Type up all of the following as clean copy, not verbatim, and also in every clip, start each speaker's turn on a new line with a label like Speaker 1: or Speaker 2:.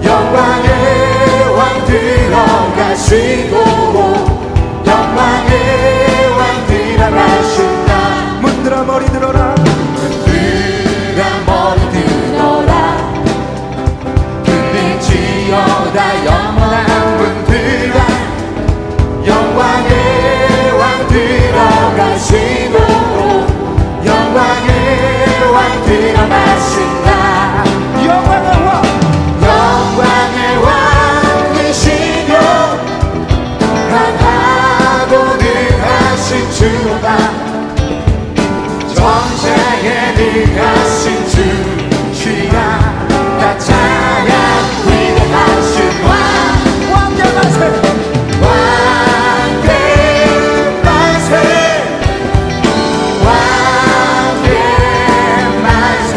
Speaker 1: 영광의 왕 들어가시고 영광의 왕 들어가신다.
Speaker 2: 문들어 머리 들어라.
Speaker 1: 문들어 머리 들어라. 들릴지어다 영원한 문들어 영광의 왕 들어가시고 영광의 왕 들어가신다.
Speaker 2: 영광의 왕
Speaker 1: 영광의 왕이시며 강하고 능하신 주로다. 전쟁에 능하신 주 주야. 나 찬양 위대하신 왕
Speaker 2: 왕의 만세
Speaker 1: 왕의 만세 왕의 만세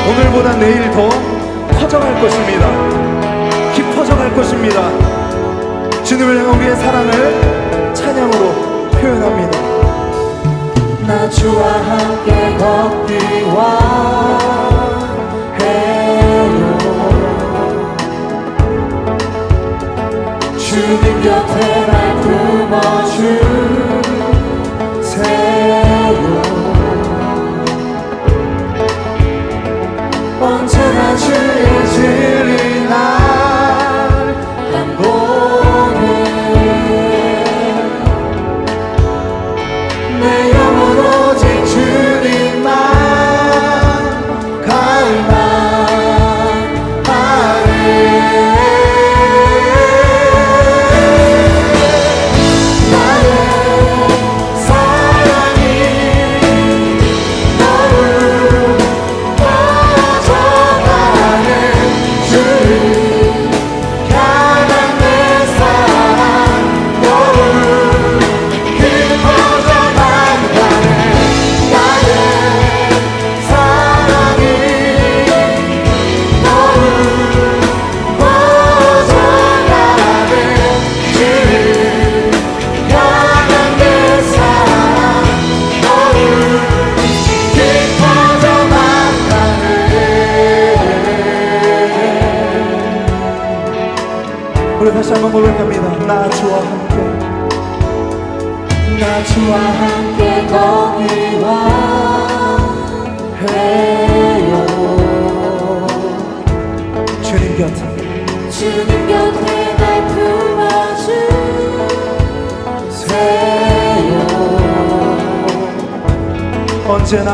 Speaker 2: 오늘보다 내일 더 커져갈 것입니다. 깊어져갈 것입니다. 주님을 향한 우리의 사랑을 찬양으로 표현합니다.
Speaker 1: 나 주와 함께 걷기와 해요. 주님 곁에 날 품어주세요. 언제나 주의 진리 날 감동해. 내 영혼 오직 주님만 갈망하네. 나의 사랑이 너를 꺼져가네. 주를 향한 내 사랑 너를 깊어져 만가네. 나의 사랑이 너를 꺼져가네. 주를 향한 내 사랑 너를 깊어져 만가네.
Speaker 2: 우리 다시 한번 고백합니다. 나 주와 함께,
Speaker 1: 나 주와 함께 걷기와 해요.
Speaker 2: 주님 곁에
Speaker 1: 주님 곁에 날 품어주세요. 언제나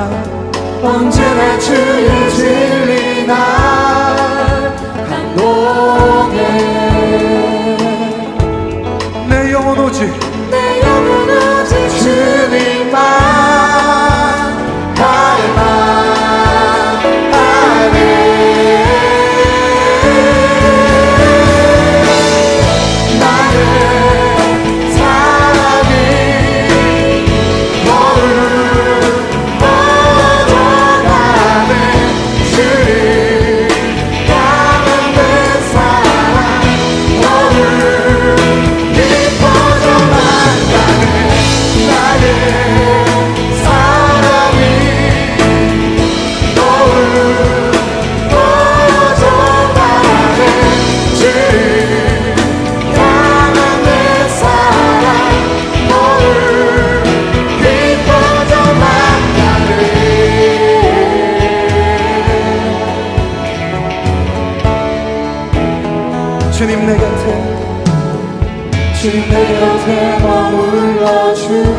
Speaker 1: 주의 진리 날 감동해.
Speaker 2: 내 영혼 오직
Speaker 1: 내 영혼 오직 주님만 갈망하네. 나의 사랑이 너를 꺼져가네. 주를 향한 내 사랑 너를 깊어져 만가네. 나의 사랑이 너를 꺼져가네. 주를 향한 내 사랑 너를 깊어져 만가네.
Speaker 2: 주님 내 곁에
Speaker 1: 주님 내 곁에 머물러 주세요.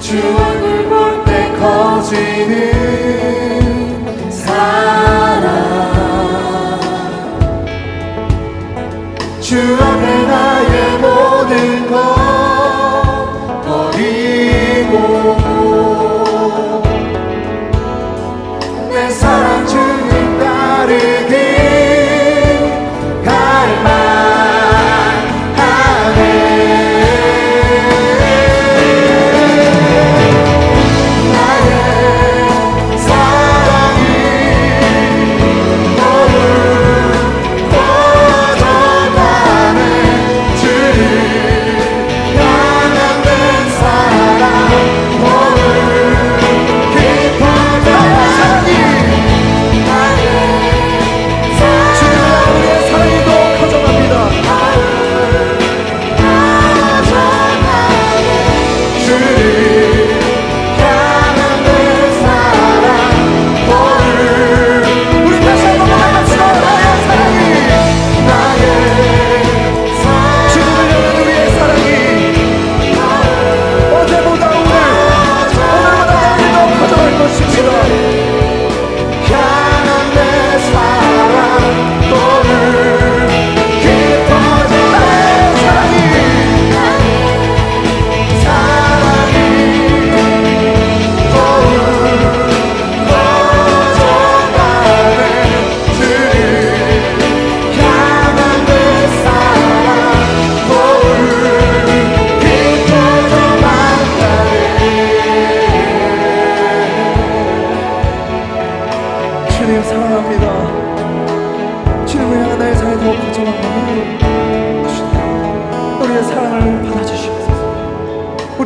Speaker 1: 주 얼굴 볼 때 커지는 사랑. 주 앞에 나의 모든 것 버리고 내 사랑 주님 따르길 갈망하네. 나의 사랑이 너를 꺼져가네. 주를 향한 내 사랑 너를 깊어져 가네.
Speaker 2: 주님과 우리의 사랑이 더 커져갑니다.
Speaker 1: 주를 향한 내 사랑 너를
Speaker 2: 우리 다시 한번 고백합시다. 나의 사랑이,
Speaker 1: 나의
Speaker 2: 주님을 향한 우리의 사랑이 어제보다 오늘보다 내일 더 커져갈 것입니다.
Speaker 1: 향한 내 사랑 너를 깊어져. 나의 사랑이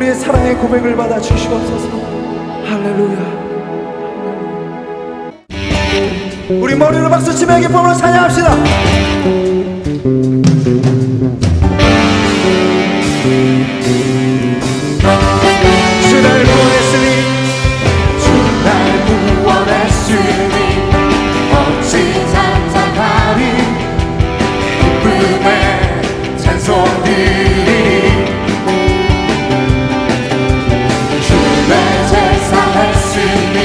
Speaker 2: 우리의 사랑의 고백을 받아 주시옵소서. 할렐루야. 우리 머리로 박수치며 기쁨으로 찬양합시다. 주 날 구원했으니
Speaker 1: 주 날 구원했으니 어찌 찬송하리 기쁨의 찬송드리리 주 날 제사했으니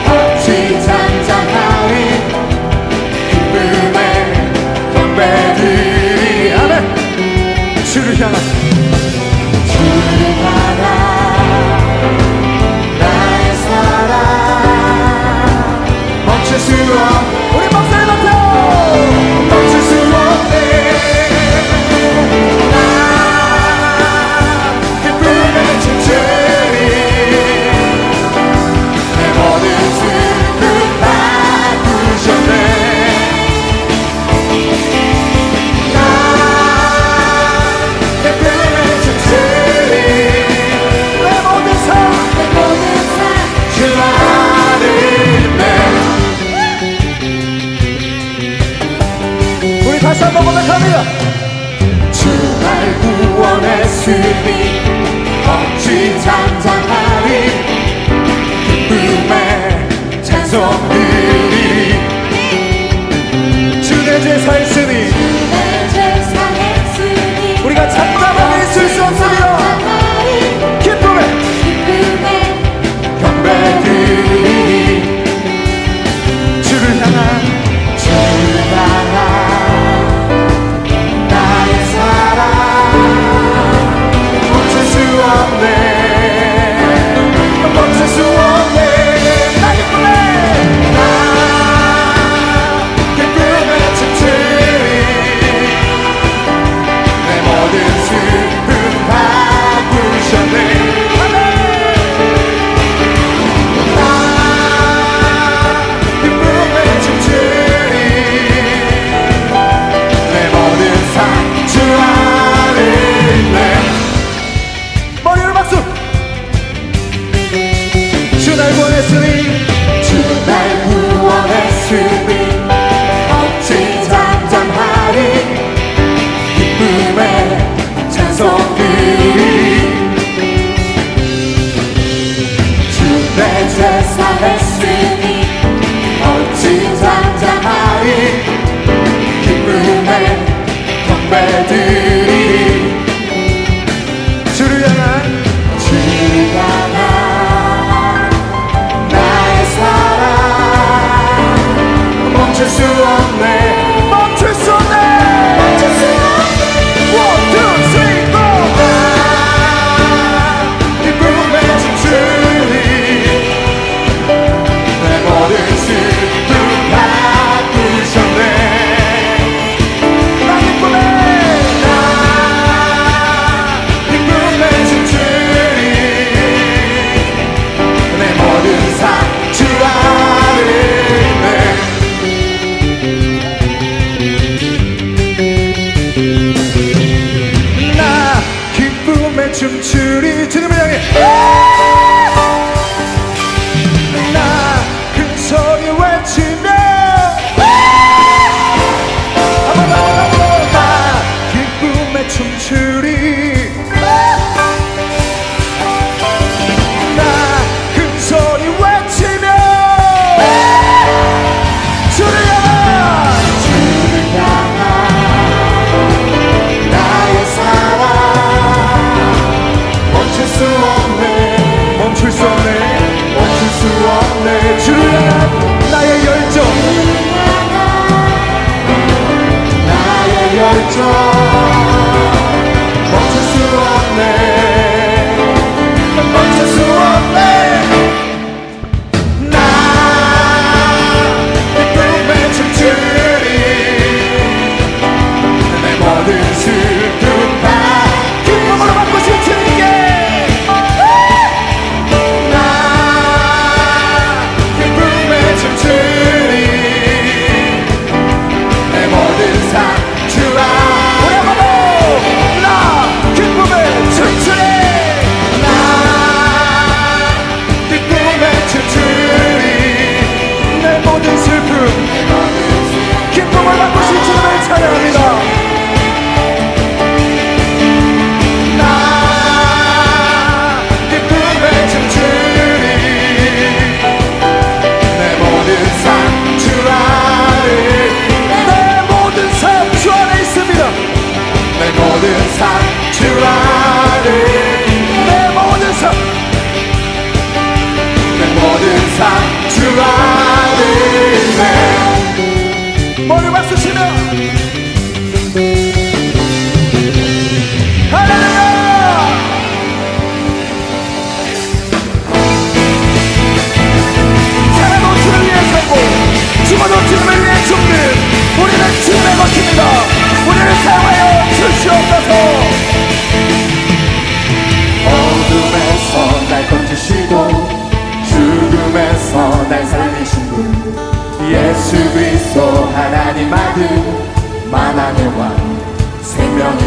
Speaker 1: 어찌 찬송하리 기쁨의 경배드리리
Speaker 2: 아멘. 주를 향한
Speaker 1: 멈출 수 없네
Speaker 2: 우리 목소리 높여
Speaker 1: 멈출 수 없네 나 기쁨에 춤추리 내 모든 슬픔 바꾸셨네 나 기쁨에 춤추리
Speaker 2: 내 모든 삶
Speaker 1: 주 안에 있네
Speaker 2: 우리 다시 한번 고백합니다.
Speaker 1: 주 날 구원했으니 어찌 찬송하리 기쁨의 찬송드리리
Speaker 2: 주 내 제사했으니 우리가 잠깐만 있을 수 없으며 기쁨에
Speaker 1: 경배드리리
Speaker 2: 주를 향한
Speaker 1: 나의 사랑 멈출 수 없네 멈출 수 없네 나 기쁨에 춤추리 내 모든 슬픔 바꾸셨네 나 기쁨에 춤추리 내 모든 삶 주 안에 있네
Speaker 2: 머리를 박수. 주 날 구원했으니
Speaker 1: 주 날 구원했으니 어찌 잠잠하리 기쁨의 찬송드리리 주 내 제사했으니 어찌 잠잠하리 기쁨의 경배드리리
Speaker 2: 주를 향한
Speaker 1: 주를 향한 나의 사랑 멈출 수 없네
Speaker 2: 멈출 수 없네.
Speaker 1: 멈출 수 없네
Speaker 2: 1, 2, 3, 4.
Speaker 1: 기쁨에 춤추리 내 모든 슬픔 바꾸셨네
Speaker 2: 나 기쁨에
Speaker 1: 나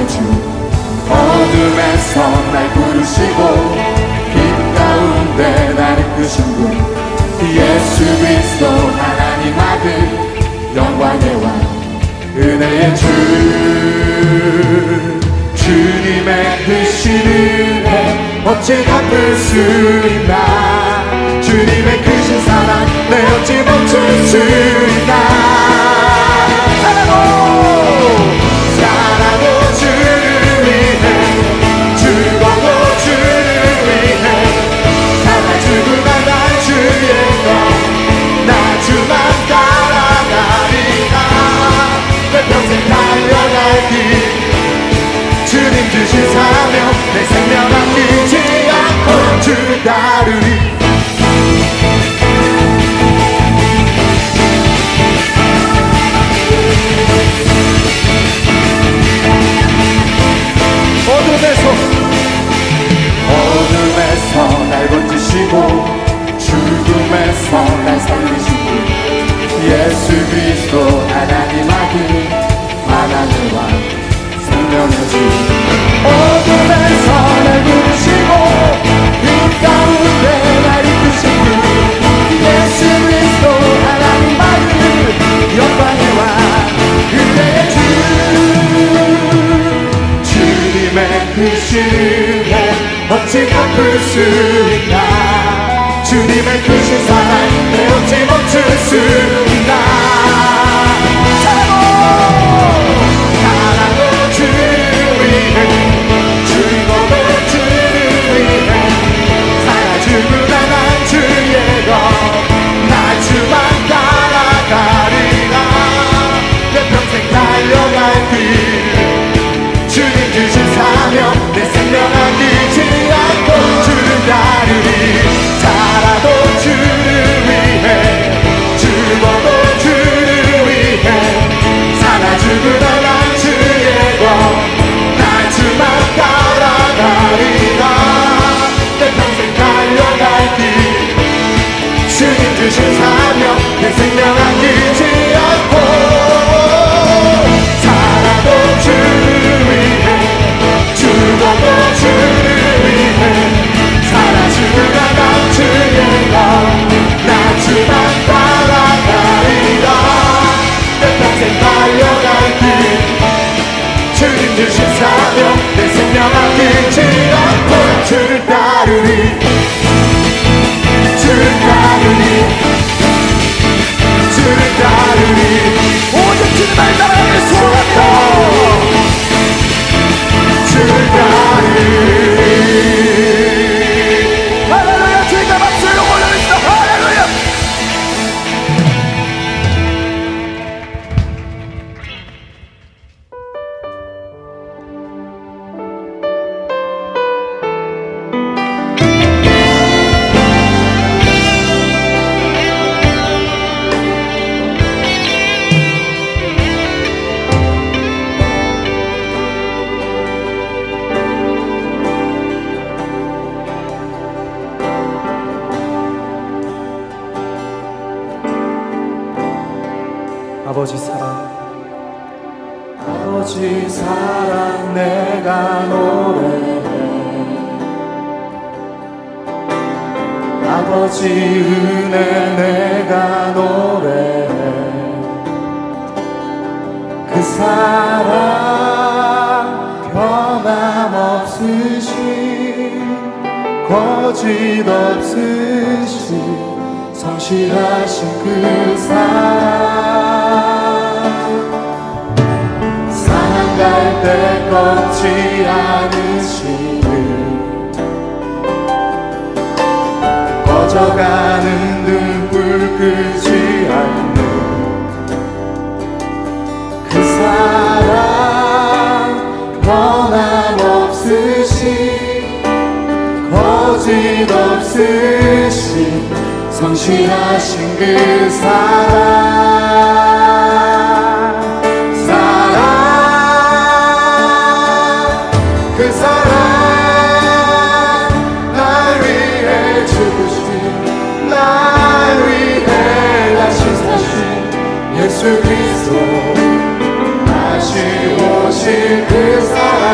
Speaker 1: 생명의 주 어둠에서 날 부르시고 기쁨 가운데 날 이끄신 분 예수 그리스도 하나님 아들 영광의 왕 은혜의 주 주님의 크신 은혜 어찌 갚을 수 있나 주님의 크신 사랑 내 어찌 멈출 수 있나 사랑도 주를 위해 죽어도 주를 위해 살아주고 나간 주의 것 나 주만 따라가리라 내 평생 달려갈 길 주님 주신 사명 내 생명 아끼지 않고 주를 따르리 어둠에서 날 건지시고 죽음에서 날 살리시고 예수 그리스도 하나님 아들 하나님 왕 생명의 주 어둠에서 날 부르시고 빛 가운데 날 이끄신 분 예수 그리스도 하나님 아들 영광의 왕 그대의 주 주님의 크신 은혜 어찌 갚을 수 있나 주님의 크신 사랑 내 어찌 멈출 수 있나 사랑도 주를 위해 죽어도 주를 위해 살아주고 나간 주의 것나 주만 따라가리라 내 평생 달려갈 길 주님 주신 사명 내 생명 아끼지 않고 주를 따르리 살아도 주를 위해 죽어도 주를 위해 살아주고 나간 주의 것나 주만 따라가리라 내 평생 달려갈 길 주님 주신 사명 내 생명 아끼지 않고 살아도 주를 위해 죽어도 주를 위해 살아주고 나간 주의 것나 주만 따라가리라 내 평생 달려갈 길 주님 주신 사명 내 생명 아끼지 않고 주를 따르리 주를 따르리 주를 따르리 오직 주님을 따라가길 소원합니다 주를 따르리 할렐루야 주님과 박수를 올려주시다 할렐루야
Speaker 2: 아버지 사랑 아버지 사랑 내가 노래해 아버지 은혜 내가 노래해 그 사랑 변함없으신 거짓 없으신 성실하신 그 사랑 사랑갈 때 꺾지 않으시는 꺼져가는 등불 끄지 않는 그 사랑 변함없으신 거짓 없으신 성실하신 그 사랑 그 사랑 날 위해 죽으신 날 위해 다시 사신 예수 그리스도 다시 오실 그 사랑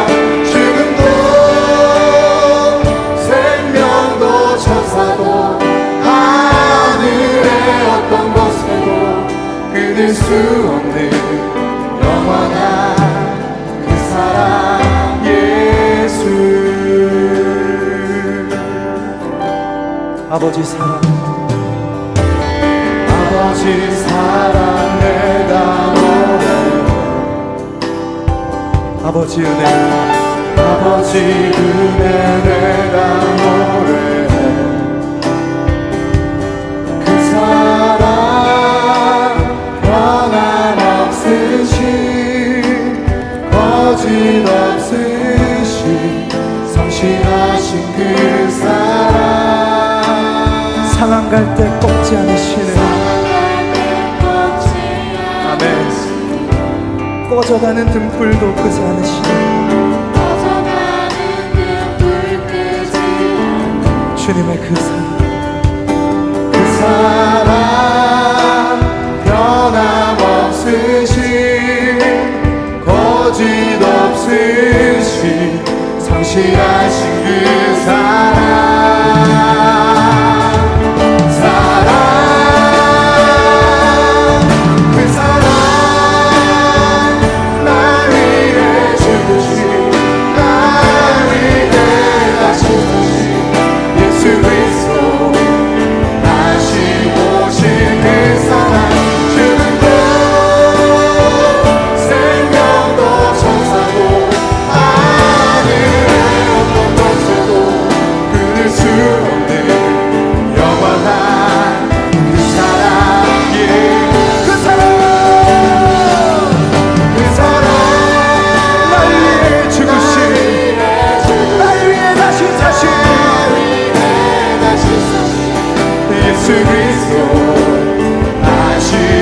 Speaker 2: 아버지 사랑,
Speaker 1: 아버지 사랑 내가 노래해.
Speaker 2: 아버지 은혜,
Speaker 1: 아버지 은혜 내가 노래해. 그 사랑 변함없으신 거짓없으신 성실하신 그 사랑,
Speaker 2: 상한 갈 때 꺾지 않으시는, 아멘. 꺼져가는 등불도 끄지 않으시는 주님의 그 사랑,
Speaker 1: 그 사랑 변함없으신 거짓없으신 성실하신 그 사랑, 그 사랑 날 위해 죽으신, 날 위해 다시 사신 예수 그리스도, 다시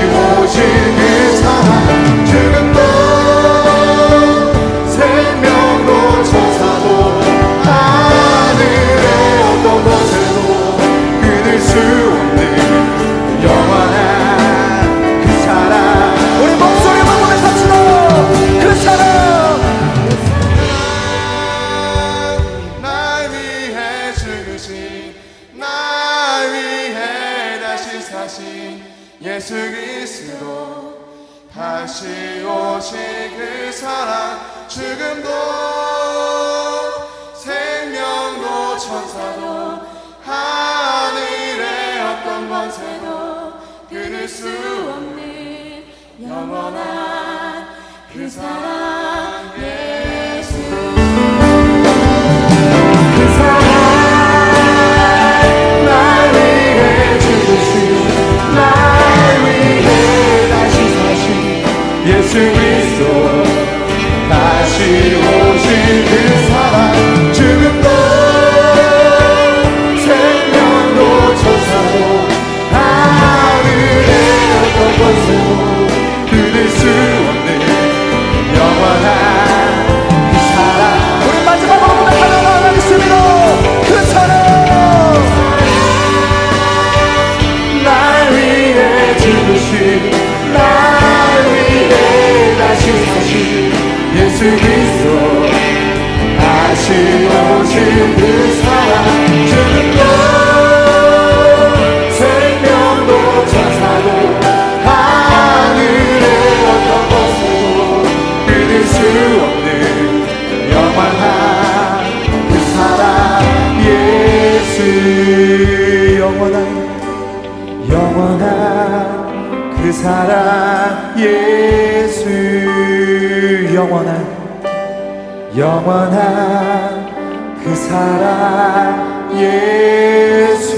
Speaker 1: 오신 그 사랑, 죽음도 생명도 천사도 하늘의 어떤 것에도 끊을 수 없는 영원한 그 사랑, 그 사랑, 그 사랑
Speaker 2: 날 위해 죽으신, 날 위해 다시 사신
Speaker 1: 예수 그리스도, 다시 오신 그 사랑, 죽음도 생명도 천사도 하늘의 어떤 것에도 끊을 수 없는 영원한 그 사랑,
Speaker 2: 우리 목소리만 보내 삽시다. 그 사랑,
Speaker 1: 날 위해 죽으신, 날 위해 다시 사신 예수 그리스도, 다시 오신 그 사랑, 죽음도 생명도 천사도 하늘의 어떤 권세도 끊을 수 없는 영원한 그 사랑, 예수. 그 사랑 날 위해 죽으신, 날 위해 다시 사신 예수 그리스도, 다시 오신 그 사랑, 죽음도 생명도 천사도 하늘의 어떤 권세도 끊을 수 없는 영원한 그 사랑,
Speaker 2: 우리 마지막으로 고백하겠습니다. 그 사랑,
Speaker 1: 날 위해 죽으신, 날 위해 다시 사신 예수 그리스도, 다시 오신 그 사랑, 죽음도 생명도 천사도 하늘의 어떤 것에도 끊을 수 없는 영원한 그 사랑, 예수.
Speaker 2: 영원한 그 사랑 예수, 영원한 그 사랑 예수.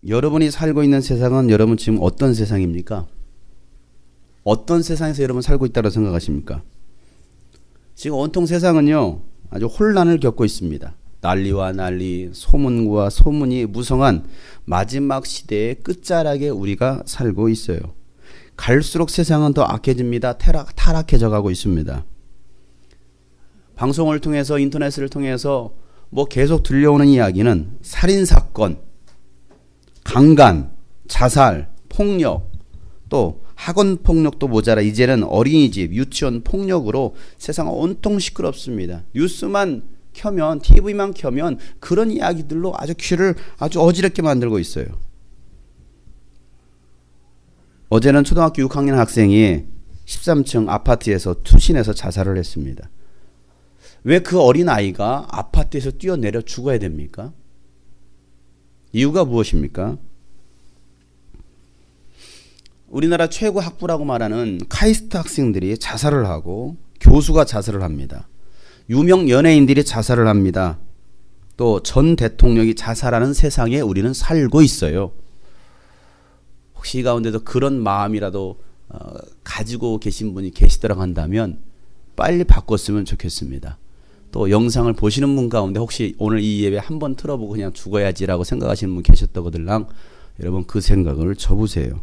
Speaker 3: 여러분이 살고 있는 세상은 여러분 지금 어떤 세상입니까? 어떤 세상에서 여러분 살고 있다고 생각하십니까? 지금 온통 세상은요 아주 혼란을 겪고 있습니다. 난리와 난리, 소문과 소문이 무성한 마지막 시대의 끝자락에 우리가 살고 있어요. 갈수록 세상은 더 악해집니다. 타락해져 가고 있습니다. 방송을 통해서, 인터넷을 통해서 뭐 계속 들려오는 이야기는 살인사건, 강간, 자살, 폭력, 또 학원 폭력도 모자라 이제는 어린이집, 유치원 폭력으로 세상은 온통 시끄럽습니다. 뉴스만 켜면, TV만 켜면 그런 이야기들로 아주 귀를 아주 어지럽게 만들고 있어요. 어제는 초등학교 6학년 학생이 13층 아파트에서 투신해서 자살을 했습니다. 왜 그 어린아이가 아파트에서 뛰어내려 죽어야 됩니까? 이유가 무엇입니까? 우리나라 최고 학부라고 말하는 카이스트 학생들이 자살을 하고 교수가 자살을 합니다. 유명 연예인들이 자살을 합니다. 또 전 대통령이 자살하는 세상에 우리는 살고 있어요. 혹시 이 가운데도 그런 마음이라도 가지고 계신 분이 계시더라고 한다면 빨리 바꿨으면 좋겠습니다. 또 영상을 보시는 분 가운데 혹시 오늘 이 예배 한번 틀어보고 그냥 죽어야지라고 생각하시는 분 계셨다거들랑 여러분 그 생각을 접으세요.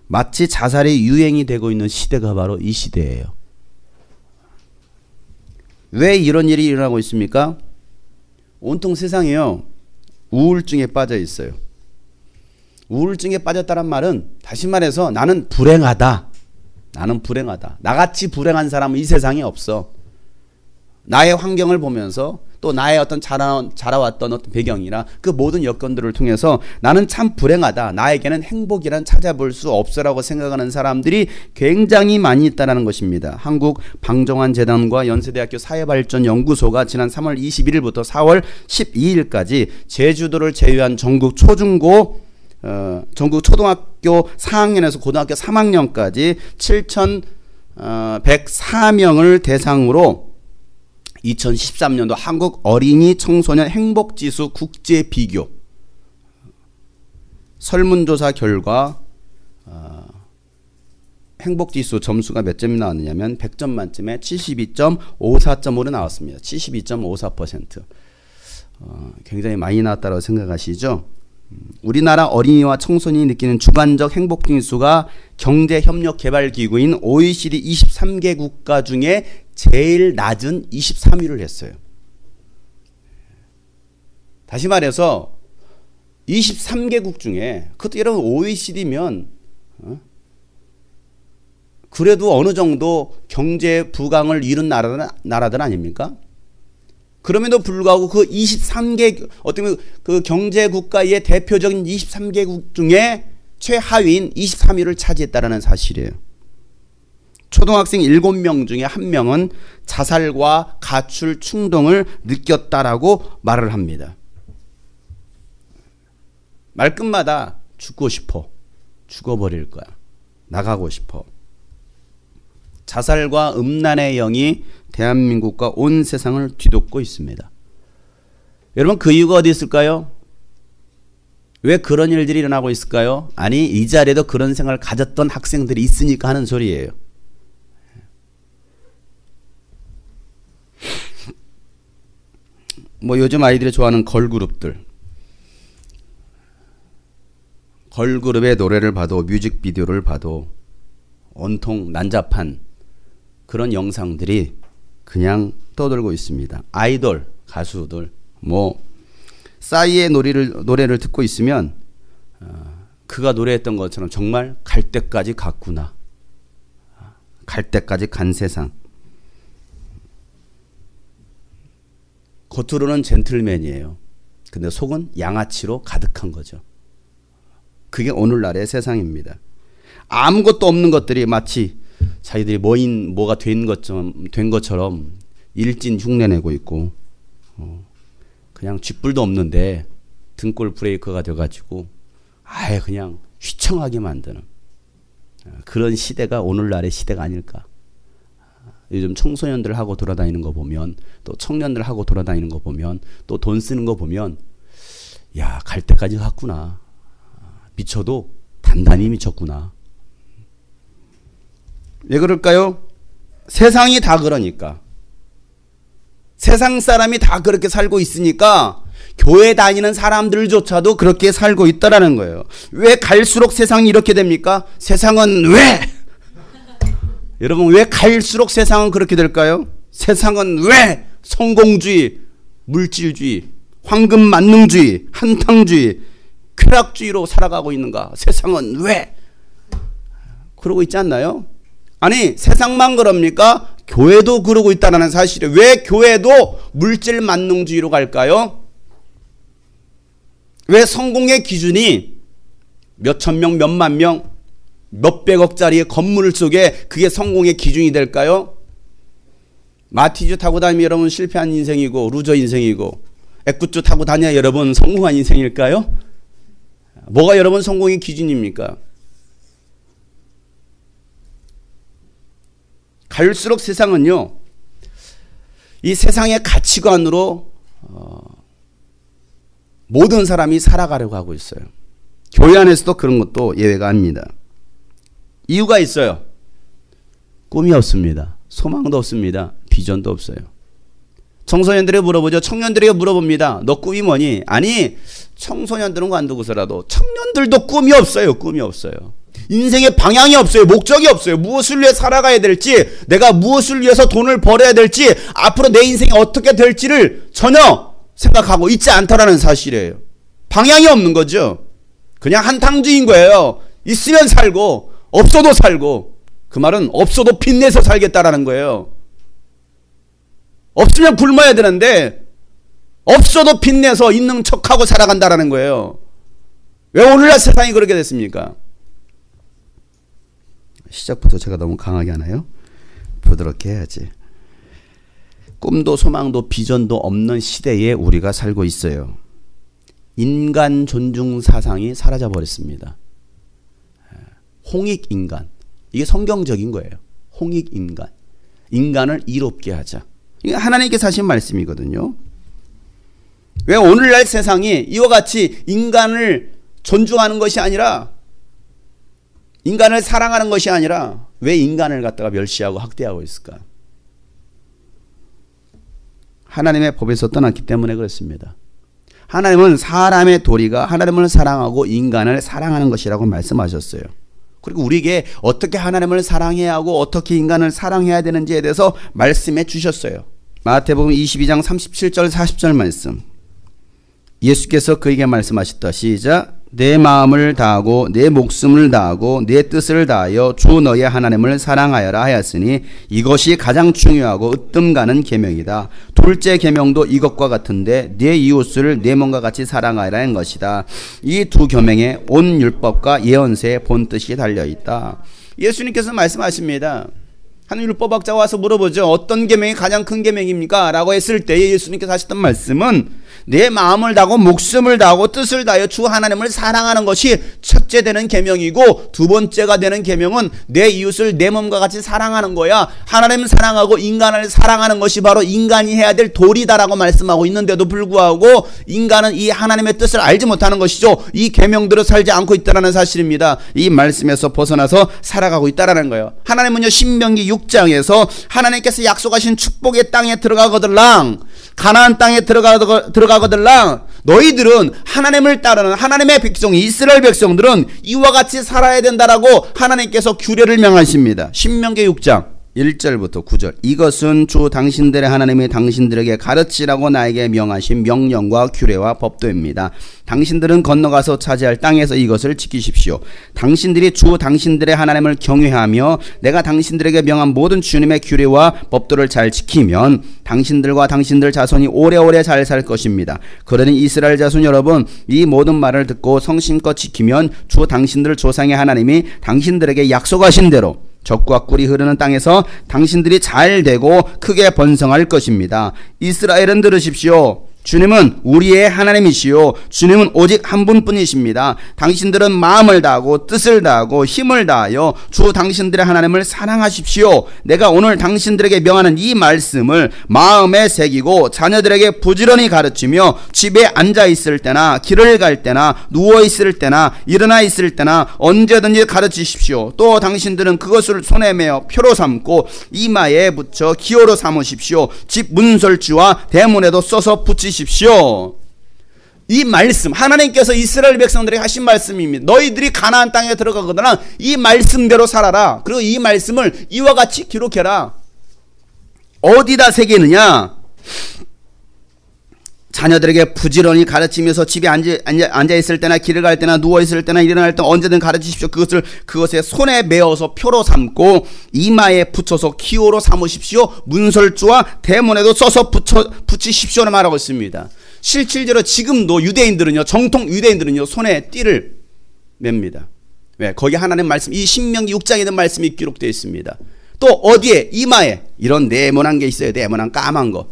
Speaker 3: 마치 자살이 유행이 되고 있는 시대가 바로 이 시대예요. 왜 이런 일이 일어나고 있습니까? 온통 세상이요 우울증에 빠져 있어요. 우울증에 빠졌다는 말은 다시 말해서 나는 불행하다. 나는 불행하다. 나같이 불행한 사람은 이 세상에 없어. 나의 환경을 보면서 또 나의 어떤 자라왔던 어떤 배경이나 그 모든 여건들을 통해서 나는 참 불행하다. 나에게는 행복이란 찾아볼 수 없어라고 생각하는 사람들이 굉장히 많이 있다는 것입니다. 한국 방정환재단과 연세대학교 사회발전연구소가 지난 3월 21일부터 4월 12일까지 제주도를 제외한 전국 초중고 전국 초등학교 4학년에서 고등학교 3학년까지 7,104명을 대상으로 2013년도 한국 어린이 청소년 행복지수 국제 비교 설문조사 결과 행복지수 점수가 몇 점이 나왔느냐면 100점 만점에 72.54점으로 나왔습니다. 72.54%. 굉장히 많이 나왔다고 생각하시죠? 우리나라 어린이와 청소년이 느끼는 주관적 행복지수가 경제협력개발기구인 OECD 23개 국가 중에 제일 낮은 23위를 했어요. 다시 말해서 23개국 중에 그것도 여러분 OECD면 그래도 어느 정도 경제 부강을 이룬 나라들 아닙니까? 그럼에도 불구하고 그 23개 어떤 그 경제 국가의 대표적인 23개국 중에 최하위인 23위를 차지했다라는 사실이에요. 초등학생 7명 중에 1명은 자살과 가출 충동을 느꼈다라고 말을 합니다. 말끝마다 죽고 싶어. 죽어버릴 거야. 나가고 싶어. 자살과 음란의 영이 대한민국과 온 세상을 뒤덮고 있습니다. 여러분 그 이유가 어디 있을까요? 왜 그런 일들이 일어나고 있을까요? 아니 이 자리에도 그런 생각을 가졌던 학생들이 있으니까 하는 소리예요. 뭐 요즘 아이들이 좋아하는 걸그룹들. 걸그룹의 노래를 봐도 뮤직비디오를 봐도 온통 난잡한 그런 영상들이 그냥 떠돌고 있습니다. 아이돌, 가수들 뭐 싸이의 노래를 듣고 있으면 그가 노래했던 것처럼 정말 갈 때까지 갔구나. 갈 때까지 간 세상. 겉으로는 젠틀맨이에요. 근데 속은 양아치로 가득한 거죠. 그게 오늘날의 세상입니다. 아무것도 없는 것들이 마치 자기들이 뭐가 된 것처럼 일진 흉내내고 있고 그냥 쥐뿔도 없는데 등골 브레이커가 돼가지고 아예 그냥 휘청하게 만드는 그런 시대가 오늘날의 시대가 아닐까. 요즘 청소년들 하고 돌아다니는 거 보면 또 청년들 하고 돌아다니는 거 보면 또 돈 쓰는 거 보면 야, 갈 때까지 갔구나. 미쳐도 단단히 미쳤구나. 왜 그럴까요? 세상이 다 그러니까. 세상 사람이 다 그렇게 살고 있으니까 교회 다니는 사람들조차도 그렇게 살고 있다라는 거예요. 왜 갈수록 세상이 이렇게 됩니까? 세상은 왜? 여러분 왜 갈수록 세상은 그렇게 될까요? 세상은 왜 성공주의, 물질주의, 황금만능주의, 한탕주의, 쾌락주의로 살아가고 있는가? 세상은 왜? 그러고 있지 않나요? 아니 세상만 그럽니까? 교회도 그러고 있다는 사실이에요. 왜 교회도 물질만능주의로 갈까요? 왜 성공의 기준이 몇천 명, 몇만 명, 몇백억짜리 건물 속에 그게 성공의 기준이 될까요? 마티즈 타고 다니면 여러분 실패한 인생이고 루저 인생이고, 애꿎주 타고 다녀야 여러분 성공한 인생일까요? 뭐가 여러분 성공의 기준입니까? 갈수록 세상은요, 이 세상의 가치관으로 모든 사람이 살아가려고 하고 있어요. 교회 안에서도 그런 것도 예외가 아닙니다. 이유가 있어요. 꿈이 없습니다. 소망도 없습니다. 비전도 없어요. 청소년들에게 물어보죠. 청년들에게 물어봅니다. 너 꿈이 뭐니? 아니, 청소년들은 관두고서라도 청년들도 꿈이 없어요. 꿈이 없어요. 인생의 방향이 없어요. 목적이 없어요. 무엇을 위해 살아가야 될지, 내가 무엇을 위해서 돈을 벌어야 될지, 앞으로 내 인생이 어떻게 될지를 전혀 생각하고 있지 않다라는 사실이에요. 방향이 없는 거죠. 그냥 한탕주의인 거예요. 있으면 살고 없어도 살고. 그 말은 없어도 빚내서 살겠다라는 거예요. 없으면 굶어야 되는데 없어도 빚내서 있는 척하고 살아간다라는 거예요. 왜 오늘날 세상이 그렇게 됐습니까? 시작부터 제가 너무 강하게 하나요? 부드럽게 해야지. 꿈도 소망도 비전도 없는 시대에 우리가 살고 있어요. 인간 존중 사상이 사라져 버렸습니다. 홍익인간. 이게 성경적인 거예요. 홍익인간. 인간을 이롭게 하자. 이게 하나님께서 하신 말씀이거든요. 왜 오늘날 세상이 이와 같이 인간을 존중하는 것이 아니라, 인간을 사랑하는 것이 아니라 왜 인간을 갖다가 멸시하고 학대하고 있을까? 하나님의 법에서 떠났기 때문에 그렇습니다. 하나님은 사람의 도리가 하나님을 사랑하고 인간을 사랑하는 것이라고 말씀하셨어요. 그리고 우리에게 어떻게 하나님을 사랑해야 하고 어떻게 인간을 사랑해야 되는지에 대해서 말씀해 주셨어요. 마태복음 22장 37절 40절 말씀. 예수께서 그에게 말씀하셨다. 시작. 내 마음을 다하고 내 목숨을 다하고 내 뜻을 다하여 주 너의 하나님을 사랑하여라 하였으니 이것이 가장 중요하고 으뜸 가는 계명이다. 둘째 계명도 이것과 같은데 내 이웃을 내 몸과 같이 사랑하라는 것이다. 이 두 계명에 온 율법과 예언서의 본뜻이 달려있다. 예수님께서 말씀하십니다. 한 율법학자가 와서 물어보죠. 어떤 계명이 가장 큰 계명입니까? 라고 했을 때 예수님께서 하셨던 말씀은 내 마음을 다하고 목숨을 다하고 뜻을 다하여 주 하나님을 사랑하는 것이 첫째 되는 계명이고, 두 번째가 되는 계명은 내 이웃을 내 몸과 같이 사랑하는 거야. 하나님 사랑하고 인간을 사랑하는 것이 바로 인간이 해야 될 도리다라고 말씀하고 있는데도 불구하고 인간은 이 하나님의 뜻을 알지 못하는 것이죠. 이 계명대로 살지 않고 있다는 사실입니다. 이 말씀에서 벗어나서 살아가고 있다는 거예요. 하나님은요, 신명기 6장에서 하나님께서 약속하신 축복의 땅에 들어가거들랑, 가나안 땅에 들어가거들랑, 너희들은 하나님을 따르는 하나님의 백성, 이스라엘 백성들은 이와 같이 살아야 된다라고 하나님께서 규례를 명하십니다. 신명기 6장 1절부터 9절. 이것은 주 당신들의 하나님이 당신들에게 가르치라고 나에게 명하신 명령과 규례와 법도입니다. 당신들은 건너가서 차지할 땅에서 이것을 지키십시오. 당신들이 주 당신들의 하나님을 경외하며 내가 당신들에게 명한 모든 주님의 규례와 법도를 잘 지키면 당신들과 당신들 자손이 오래오래 잘 살 것입니다. 그러니 이스라엘 자손 여러분, 이 모든 말을 듣고 성심껏 지키면 주 당신들 조상의 하나님이 당신들에게 약속하신 대로 젖과 꿀이 흐르는 땅에서 당신들이 잘 되고 크게 번성할 것입니다. 이스라엘은 들으십시오. 주님은 우리의 하나님이시요 주님은 오직 한 분뿐이십니다. 당신들은 마음을 다하고 뜻을 다하고 힘을 다하여 주 당신들의 하나님을 사랑하십시오. 내가 오늘 당신들에게 명하는 이 말씀을 마음에 새기고 자녀들에게 부지런히 가르치며 집에 앉아 있을 때나 길을 갈 때나 누워 있을 때나 일어나 있을 때나 언제든지 가르치십시오. 또 당신들은 그것을 손에 메어 표로 삼고 이마에 붙여 기호로 삼으십시오. 집 문설주와 대문에도 써서 붙이십시오. 이 말씀, 하나님께서 이스라엘 백성들에게 하신 말씀입니다. 너희들이 가나안 땅에 들어가거나 이 말씀대로 살아라. 그리고 이 말씀을 이와 같이 기록해라. 어디다 새기느냐? 자녀들에게 부지런히 가르치면서 집에 앉아 있을 때나 길을 갈 때나 누워 있을 때나 일어날 때 언제든 가르치십시오. 그것에 손에 메어서 표로 삼고 이마에 붙여서 기호로 삼으십시오. 문설주와 대문에도 써서 붙이십시오를 말하고 있습니다. 실질적으로 지금도 유대인들은요, 정통 유대인들은요, 손에 띠를 맵니다. 왜? 거기 하나님 말씀, 이 신명기 6장에 있는 말씀이 기록되어 있습니다. 또 어디에? 이마에. 이런 네모난 게 있어요. 네모난 까만 거.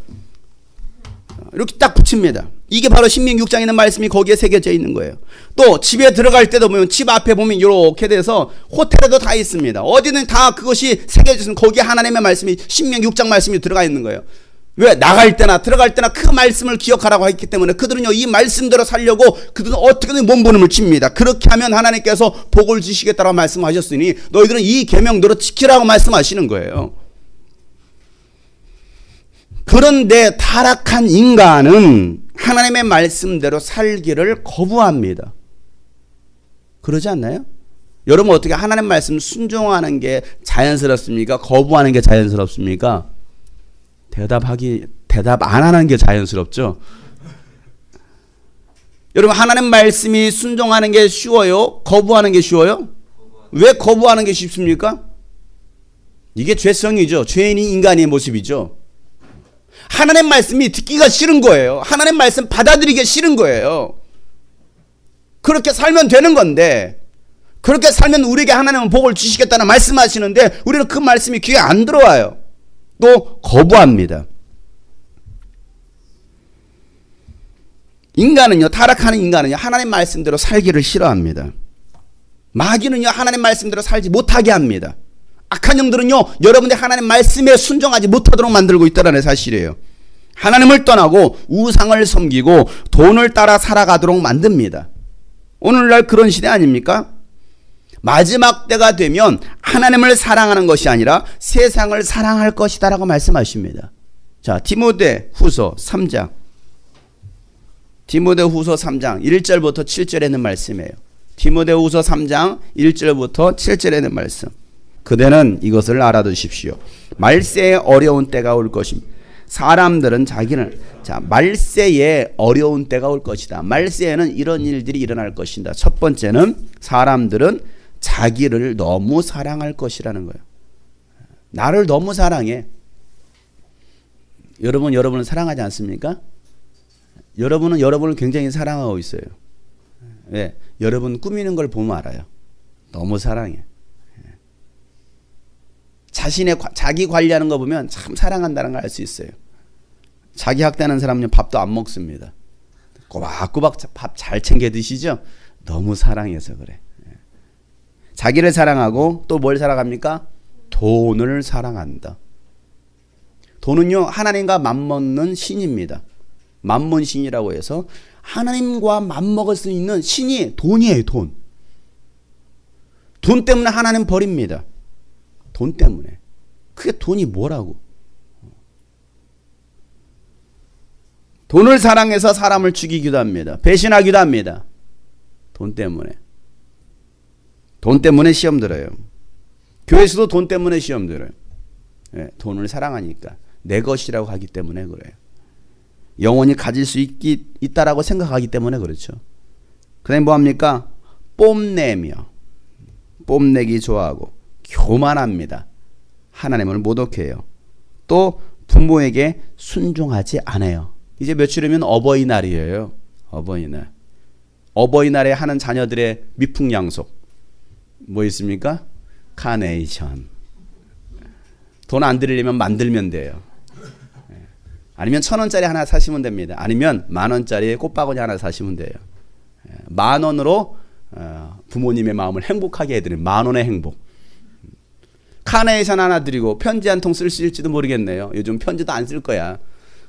Speaker 3: 이렇게 딱 붙입니다. 이게 바로 신명기 6장에 있는 말씀이 거기에 새겨져 있는 거예요. 또 집에 들어갈 때도 보면 집 앞에 보면 이렇게 돼서 호텔에도 다 있습니다. 어디는 다 그것이 새겨져 있으면 거기에 하나님의 말씀이 신명기 6장 말씀이 들어가 있는 거예요. 왜? 나갈 때나 들어갈 때나 그 말씀을 기억하라고 했기 때문에 그들은요 이 말씀대로 살려고 그들은 어떻게든 몸부림을 칩니다. 그렇게 하면 하나님께서 복을 주시겠다라고 말씀하셨으니 너희들은 이 계명대로 지키라고 말씀하시는 거예요. 그런데 타락한 인간은 하나님의 말씀대로 살기를 거부합니다. 그러지 않나요? 여러분 어떻게 하나님 말씀 순종하는 게 자연스럽습니까? 거부하는 게 자연스럽습니까? 대답 안 하는 게 자연스럽죠? 여러분 하나님 말씀이 순종하는 게 쉬워요? 거부하는 게 쉬워요? 왜 거부하는 게 쉽습니까? 이게 죄성이죠. 죄인인 인간의 모습이죠. 하나님 말씀이 듣기가 싫은 거예요. 하나님 말씀 받아들이기 싫은 거예요. 그렇게 살면 되는 건데 그렇게 살면 우리에게 하나님은 복을 주시겠다는 말씀하시는데 우리는 그 말씀이 귀에 안 들어와요. 또 거부합니다. 인간은요, 타락하는 인간은요 하나님 말씀대로 살기를 싫어합니다. 마귀는요 하나님 말씀대로 살지 못하게 합니다. 악한 영들은요 여러분들 하나님 말씀에 순종하지 못하도록 만들고 있다는 사실이에요. 하나님을 떠나고 우상을 섬기고 돈을 따라 살아가도록 만듭니다. 오늘날 그런 시대 아닙니까? 마지막 때가 되면 하나님을 사랑하는 것이 아니라 세상을 사랑할 것이다 라고 말씀하십니다. 자, 디모데후서 3장 1절부터 7절에 있는 말씀이에요. 디모데후서 3장 1절부터 7절에 있는 말씀. 그대는 이것을 알아두십시오. 말세에 어려운 때가 올 것입니다. 사람들은 자기는 말세에 어려운 때가 올 것이다. 말세에는 이런 일들이 일어날 것이다. 첫 번째는 사람들은 자기를 너무 사랑할 것이라는 거예요. 나를 너무 사랑해. 여러분을 사랑하지 않습니까? 여러분은 여러분을 굉장히 사랑하고 있어요. 왜? 여러분 꾸미는 걸 보면 알아요. 너무 사랑해. 자기 관리하는 거 보면 참 사랑한다는 걸 알 수 있어요. 자기 학대하는 사람은 밥도 안 먹습니다. 꼬박꼬박 밥 잘 챙겨 드시죠? 너무 사랑해서 그래. 자기를 사랑하고 또 뭘 사랑합니까? 돈을 사랑한다. 돈은요 하나님과 맞먹는 신입니다. 만몬신이라고 해서 하나님과 맞먹을 수 있는 신이 돈이에요. 돈 때문에 하나님 버립니다. 돈 때문에. 그게 돈이 뭐라고. 돈을 사랑해서 사람을 죽이기도 합니다. 배신하기도 합니다. 돈 때문에. 돈 때문에 시험 들어요. 교회에서도 돈 때문에 시험 들어요. 네, 돈을 사랑하니까. 내 것이라고 하기 때문에 그래요. 영원히 가질 수 있다라고 생각하기 때문에 그렇죠. 그 다음에 뭐합니까? 뽐내기 좋아하고 교만합니다. 하나님을 모독해요. 또 부모에게 순종하지 않아요. 이제 며칠 후면 어버이날이에요. 어버이날에 하는 자녀들의 미풍양속 뭐 있습니까? 카네이션. 돈 안 들이려면 만들면 돼요. 아니면 1,000원짜리 하나 사시면 됩니다. 아니면 10,000원짜리 꽃바구니 하나 사시면 돼요. 10,000원으로 부모님의 마음을 행복하게 해드리는 10,000원의 행복. 카네이션 하나 드리고 편지 한 통 쓸 수 있을지도 모르겠네요. 요즘 편지도 안 쓸 거야.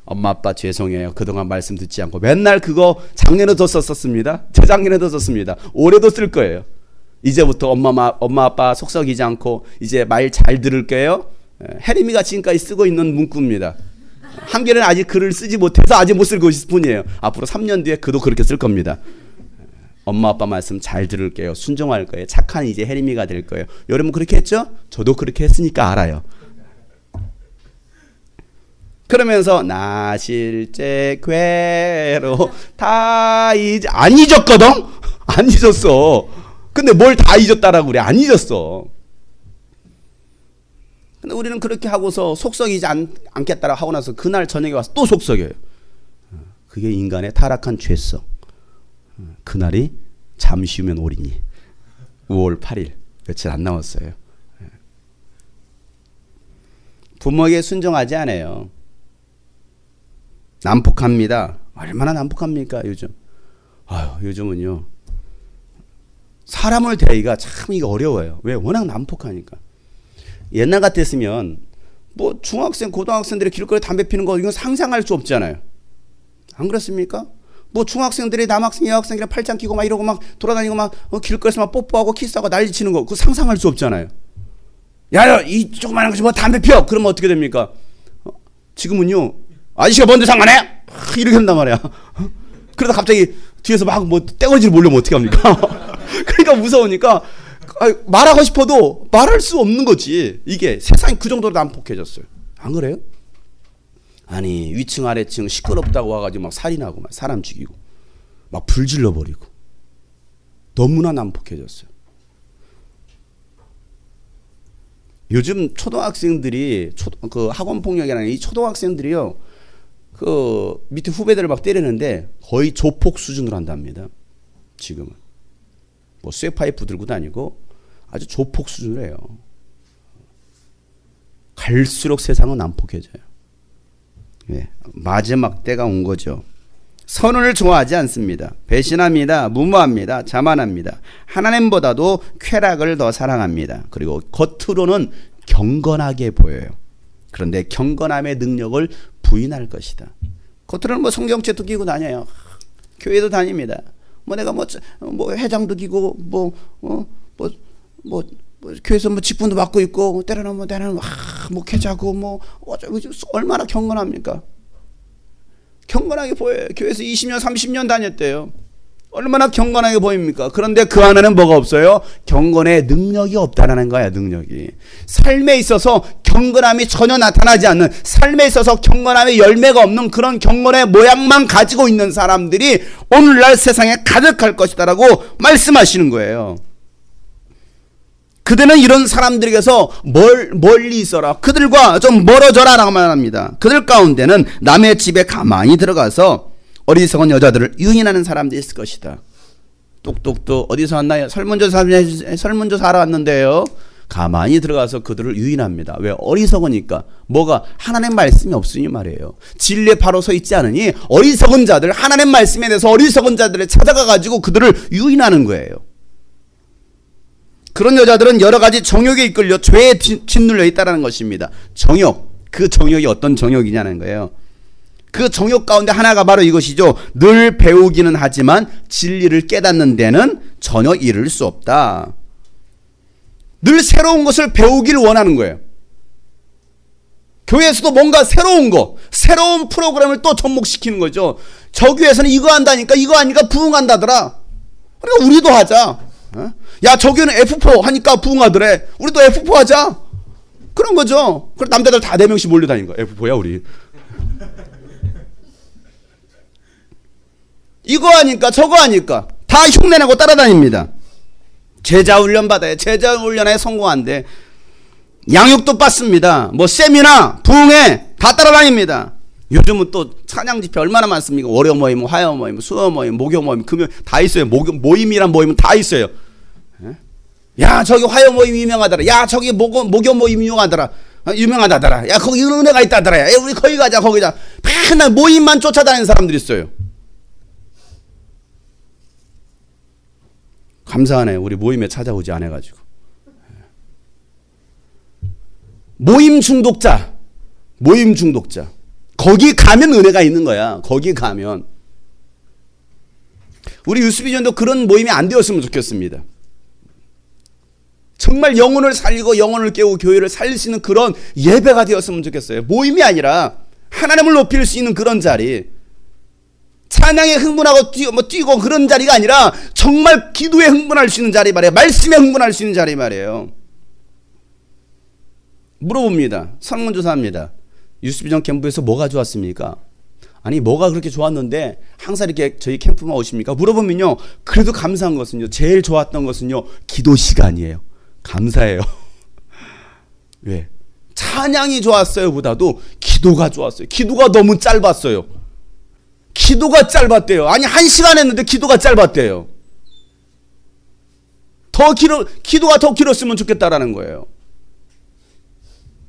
Speaker 3: 엄마 아빠 죄송해요. 그동안 말씀 듣지 않고 맨날 그거 작년에도 썼습니다. 재작년에도 썼습니다. 올해도 쓸 거예요. 이제부터 엄마 아빠 속썩이지 않고 이제 말 잘 들을게요. 혜림이가 지금까지 쓰고 있는 문구입니다. 한결은 아직 글을 쓰지 못해서 아직 못 쓰고 있을 뿐이에요. 앞으로 3년 뒤에 그도 그렇게 쓸 겁니다. 엄마 아빠 말씀 잘 들을게요. 순종할 거예요. 착한 이제 혜림이가 될 거예요. 여러분 그렇게 했죠? 저도 그렇게 했으니까 알아요. 그러면서 나 실제 괴로 다 안 잊었거든? 안 잊었어. 근데 뭘 다 잊었다라고 그래. 안 잊었어. 근데 우리는 그렇게 하고서 속썩이지 않겠다라고 하고 나서 그날 저녁에 와서 또 속썩여요. 그게 인간의 타락한 죄성. 그날이 잠시 후면 오리니 5월 8일 며칠 안 남았어요. 부모에게 순종하지 않아요. 난폭합니다. 얼마나 난폭합니까 요즘. 요즘은요 사람을 대하기가 참 이게 어려워요. 왜? 워낙 난폭하니까. 옛날 같았으면 뭐 중학생 고등학생들이 길거리에 담배 피는 거 이건 상상할 수 없잖아요. 안 그렇습니까? 뭐 중학생들이 남학생 여학생이랑 팔짱 끼고 막 이러고 막 돌아다니고 막 길거리에서 막 뽀뽀하고 키스하고 난리치는 거 그거 상상할 수 없잖아요. 야, 이 조그마한 것이 뭐 담배 피워. 그러면 어떻게 됩니까? 지금은요 아저씨가 뭔데 상관해? 이렇게 한단 말이야. 그러다 갑자기 뒤에서 막 뭐 떼거지를 몰려면 어떻게 합니까? 그러니까 무서우니까 말하고 싶어도 말할 수 없는 거지. 이게 세상이 그 정도로 난폭해졌어요. 안 그래요? 아니 위층 아래층 시끄럽다고 와가지고 막 살인하고 막 사람 죽이고 막 불질러 버리고 너무나 난폭해졌어요. 요즘 초등학생들이 그 학원 폭력이라는 이 초등학생들이요 그 밑에 후배들을 막 때리는데 거의 조폭 수준으로 한답니다. 지금은 뭐 쇠파이프 들고 다니고 아주 조폭 수준으로 해요. 갈수록 세상은 난폭해져요. 네, 마지막 때가 온 거죠. 선을 좋아하지 않습니다. 배신합니다. 무모합니다. 자만합니다. 하나님보다도 쾌락을 더 사랑합니다. 그리고 겉으로는 경건하게 보여요. 그런데 경건함의 능력을 부인할 것이다. 겉으로는 뭐 성경책도 끼고 다녀요. 교회도 다닙니다. 뭐 내가 뭐 회장도 끼고 교회에서 뭐 직분도 맡고 있고 때로는 뭐 나는 목회자고 뭐 얼마나 경건합니까? 경건하게 보여요. 교회에서 20년 30년 다녔대요. 얼마나 경건하게 보입니까? 그런데 그 안에는 뭐가 없어요? 경건의 능력이 없다라는 거야. 능력이. 삶에 있어서 경건함이 전혀 나타나지 않는, 삶에 있어서 경건함의 열매가 없는 그런 경건의 모양만 가지고 있는 사람들이 오늘날 세상에 가득할 것이다라고 말씀하시는 거예요. 그대는 이런 사람들에게서 멀리 있어라. 그들과 좀 멀어져라 라고 말합니다. 그들 가운데는 남의 집에 가만히 들어가서 어리석은 여자들을 유인하는 사람들이 있을 것이다. 똑똑똑 어디서 왔나요? 설문조사 하러 왔는데요. 가만히 들어가서 그들을 유인합니다. 왜? 어리석으니까. 뭐가? 하나님 말씀이 없으니 말이에요. 진리에 바로 서 있지 않으니 어리석은 자들, 하나님 말씀에 대해서 어리석은 자들을 찾아가가지고 그들을 유인하는 거예요. 그런 여자들은 여러 가지 정욕에 이끌려 죄에 짓눌려 있다는 것입니다. 정욕, 그 정욕이 어떤 정욕이냐는 거예요. 그 정욕 가운데 하나가 바로 이것이죠. 늘 배우기는 하지만 진리를 깨닫는 데는 전혀 이를 수 없다. 늘 새로운 것을 배우기를 원하는 거예요. 교회에서도 뭔가 새로운 거, 새로운 프로그램을 또 접목시키는 거죠. 저 교회에서는 이거 한다니까 이거 하니까 부흥한다더라. 그러니까 우리도 하자. 야, 저 교회는 F4 하니까 부흥하더래. 우리도 F4 하자. 그런 거죠. 그럼 남자들 다 4명씩 몰려다니는 거야. F4야 우리. 이거 하니까 저거 하니까 다 흉내내고 따라다닙니다. 제자 훈련 받아요. 제자 훈련에 성공한대. 양육도 받습니다. 뭐 세미나 부흥회 다 따라다닙니다. 요즘은 또 찬양 집회 얼마나 많습니까? 월요 모임, 화요 모임, 수요 모임, 목요 모임, 금요 다 있어요. 모임이란 모임은 다 있어요. 야, 저기 화요 모임 유명하더라. 야, 저기 목요 모임 유명하다더라. 야, 거기 은혜가 있다더라. 야, 우리 거기 가자. 맨날 모임만 쫓아다니는 사람들이 있어요. 감사하네. 우리 모임에 찾아오지 않아가지고. 모임 중독자. 거기 가면 은혜가 있는 거야. 거기 가면. 우리 유스비전도 그런 모임이 안 되었으면 좋겠습니다. 정말 영혼을 살리고 영혼을 깨우고 교회를 살릴 수 있는 그런 예배가 되었으면 좋겠어요. 모임이 아니라 하나님을 높일 수 있는 그런 자리. 찬양에 흥분하고 뛰고 그런 자리가 아니라 정말 기도에 흥분할 수 있는 자리 말이에요. 말씀에 흥분할 수 있는 자리 말이에요. 물어봅니다. 설문조사합니다. 유스비전 캠프에서 뭐가 좋았습니까? 아니 뭐가 그렇게 좋았는데 항상 이렇게 저희 캠프만 오십니까? 물어보면요. 그래도 감사한 것은요. 제일 좋았던 것은요. 기도 시간이에요. 감사해요. 왜? 찬양이 좋았어요 보다도 기도가 좋았어요. 기도가 너무 짧았어요. 기도가 짧았대요. 아니 1시간 했는데 기도가 짧았대요. 기도가 더 길었으면 좋겠다라는 거예요.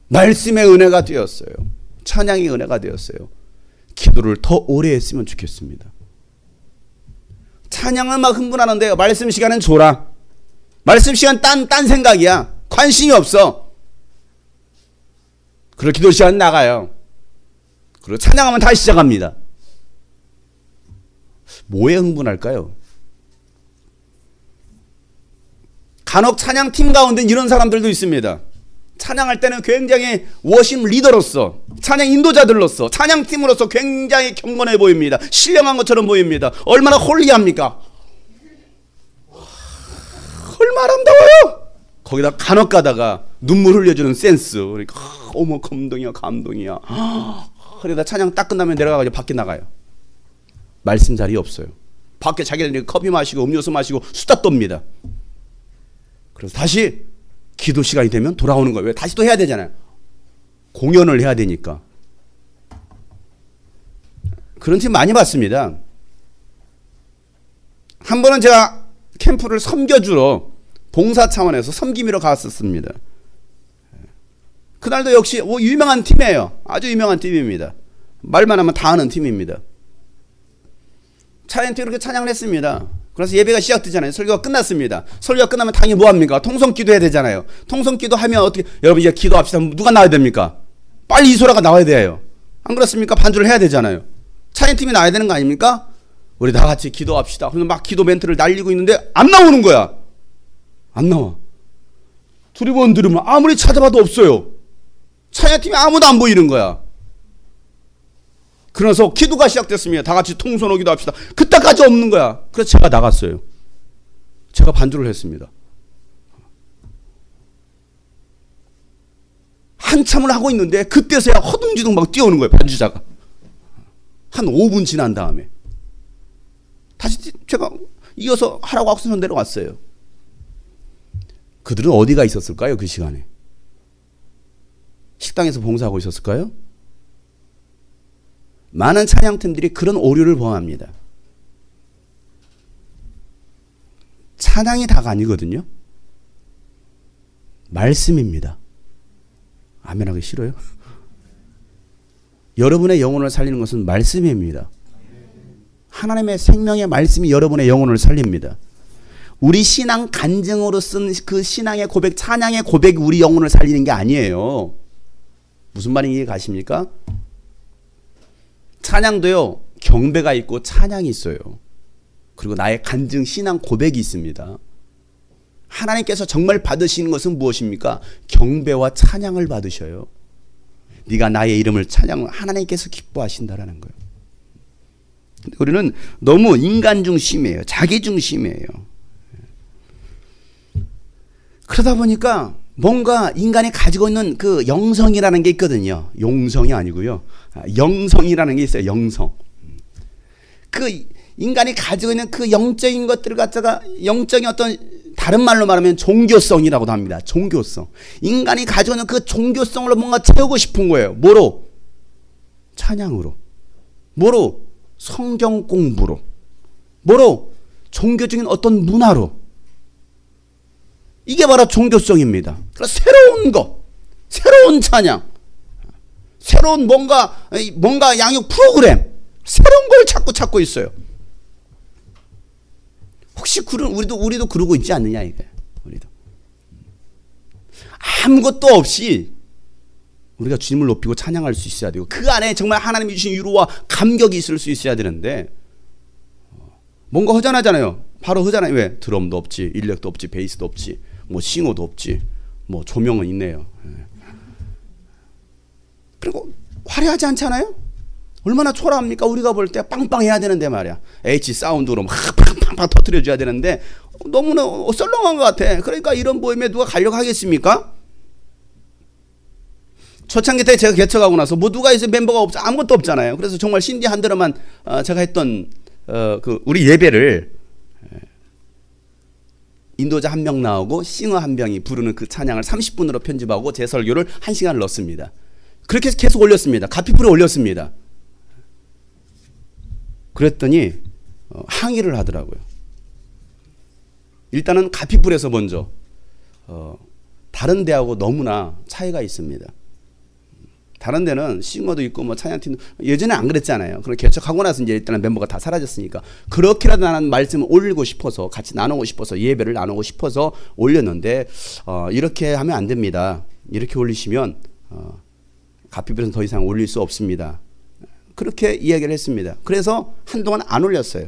Speaker 3: 말씀의 은혜가 되었어요. 찬양의 은혜가 되었어요. 기도를 더 오래 했으면 좋겠습니다. 찬양은 막 흥분하는데요. 말씀 시간은 줘라. 말씀 시간 딴 생각이야. 관심이 없어. 그리고 기도 시간 나가요. 그리고 찬양하면 다시 시작합니다. 뭐에 흥분할까요? 간혹 찬양팀 가운데 이런 사람들도 있습니다. 찬양할 때는 굉장히 워십 리더로서, 찬양 인도자들로서, 찬양팀으로서 굉장히 경건해 보입니다. 신령한 것처럼 보입니다. 얼마나 홀리합니까? 얼마나 아름다워요. 거기다 간혹 가다가 눈물 흘려주는 센스. 그러니까 어머 감동이야. 그러다 찬양 딱 끝나면 내려가가지고 밖에 나가요. 말씀 자리 없어요. 밖에 자기들 커피 마시고 음료수 마시고 수다 떱니다. 그래서 다시 기도 시간이 되면 돌아오는 거예요. 왜? 다시 또 해야 되잖아요. 공연을 해야 되니까. 그런 팀 많이 봤습니다. 한 번은 제가 캠프를 섬겨주러 봉사 차원에서 섬김이러 갔었습니다. 그날도 역시 유명한 팀이에요. 아주 유명한 팀입니다. 말만 하면 다 아는 팀입니다. 찬양팀 이렇게 찬양을 했습니다. 그래서 예배가 시작되잖아요. 설교가 끝났습니다. 설교가 끝나면 당연히 뭐합니까? 통성기도 해야 되잖아요. 통성기도 하면 어떻게, 여러분 이제 기도합시다. 누가 나와야 됩니까? 빨리 이소라가 나와야 돼요. 안 그렇습니까? 반주를 해야 되잖아요. 찬양팀이 나와야 되는 거 아닙니까? 우리 다 같이 기도합시다. 그래서 막 기도 멘트를 날리고 있는데 안 나오는 거야. 안 나와. 두리번 들으면 아무리 찾아봐도 없어요. 찬양팀이 아무도 안 보이는 거야. 그래서 기도가 시작됐습니다. 다 같이 통성으로 기도합시다. 그때까지 없는 거야. 그래서 제가 나갔어요. 제가 반주를 했습니다. 한참을 하고 있는데 그때서야 허둥지둥 막 뛰어오는 거예요. 반주자가. 한 5분 지난 다음에 다시 제가 이어서 하라고 하고서 내려왔어요. 그들은 어디가 있었을까요? 그 시간에 식당에서 봉사하고 있었을까요? 많은 찬양팀들이 그런 오류를 범합니다. 찬양이 다가 아니거든요. 말씀입니다. 아멘하기 싫어요? 여러분의 영혼을 살리는 것은 말씀입니다. 하나님의 생명의 말씀이 여러분의 영혼을 살립니다. 우리 신앙 간증으로 쓴 그 신앙의 고백, 찬양의 고백이 우리 영혼을 살리는 게 아니에요. 무슨 말인지 이해 가십니까? 찬양도요, 경배가 있고 찬양이 있어요. 그리고 나의 간증, 신앙 고백이 있습니다. 하나님께서 정말 받으시는 것은 무엇입니까? 경배와 찬양을 받으셔요. 네가 나의 이름을 찬양, 하나님께서 기뻐하신다라는 거예요. 근데 우리는 너무 인간 중심이에요. 자기 중심이에요. 그러다 보니까 뭔가 인간이 가지고 있는 그 영성이라는 게 있거든요. 용성이 아니고요. 영성이라는 게 있어요. 영성. 그 인간이 가지고 있는 그 영적인 것들을 갖다가 영적인 어떤 다른 말로 말하면 종교성이라고도 합니다. 종교성. 인간이 가지고 있는 그 종교성으로 뭔가 채우고 싶은 거예요. 뭐로? 찬양으로. 뭐로? 성경 공부로. 뭐로? 종교적인 어떤 문화로. 이게 바로 종교성입니다. 그래서 새로운 거, 새로운 찬양, 새로운 뭔가 양육 프로그램, 새로운 걸 자꾸 찾고 있어요. 혹시 우리도 그러고 있지 않느냐 이게. 우리도 아무것도 없이 우리가 주님을 높이고 찬양할 수 있어야 되고 그 안에 정말 하나님이 주신 위로와 감격이 있을 수 있어야 되는데 뭔가 허전하잖아요. 바로 허전해. 왜? 드럼도 없지, 일렉도 없지, 베이스도 없지, 뭐 싱어도 없지, 뭐 조명은 있네요. 그리고 화려하지 않잖아요. 얼마나 초라합니까? 우리가 볼 때 빵빵해야 되는데 말이야. H 사운드로 막 팡팡팡 터뜨려줘야 되는데 너무나 썰렁한 것 같아. 그러니까 이런 모임에 누가 가려고 하겠습니까? 초창기 때 제가 개척하고 나서 뭐 누가 있어 멤버가 없어 아무것도 없잖아요. 그래서 정말 신디 한 대로만 제가 했던 그 우리 예배를 인도자 한 명 나오고 싱어 한 명이 부르는 그 찬양을 30분으로 편집하고 제 설교를 1시간을 넣었습니다. 그렇게 해서 계속 올렸습니다. 가피풀에 올렸습니다. 그랬더니 항의를 하더라고요. 일단은 가피풀에서 먼저 다른 데하고 너무나 차이가 있습니다. 다른 데는 싱어도 있고 뭐 찬양팀도 예전에 안 그랬잖아요. 그럼 개척하고 나서 이제 일단은 멤버가 다 사라졌으니까 그렇게라도 나는 말씀을 올리고 싶어서 같이 나누고 싶어서 예배를 나누고 싶어서 올렸는데 이렇게 하면 안 됩니다. 이렇게 올리시면 가피별은 더 이상 올릴 수 없습니다. 그렇게 이야기를 했습니다. 그래서 한동안 안 올렸어요.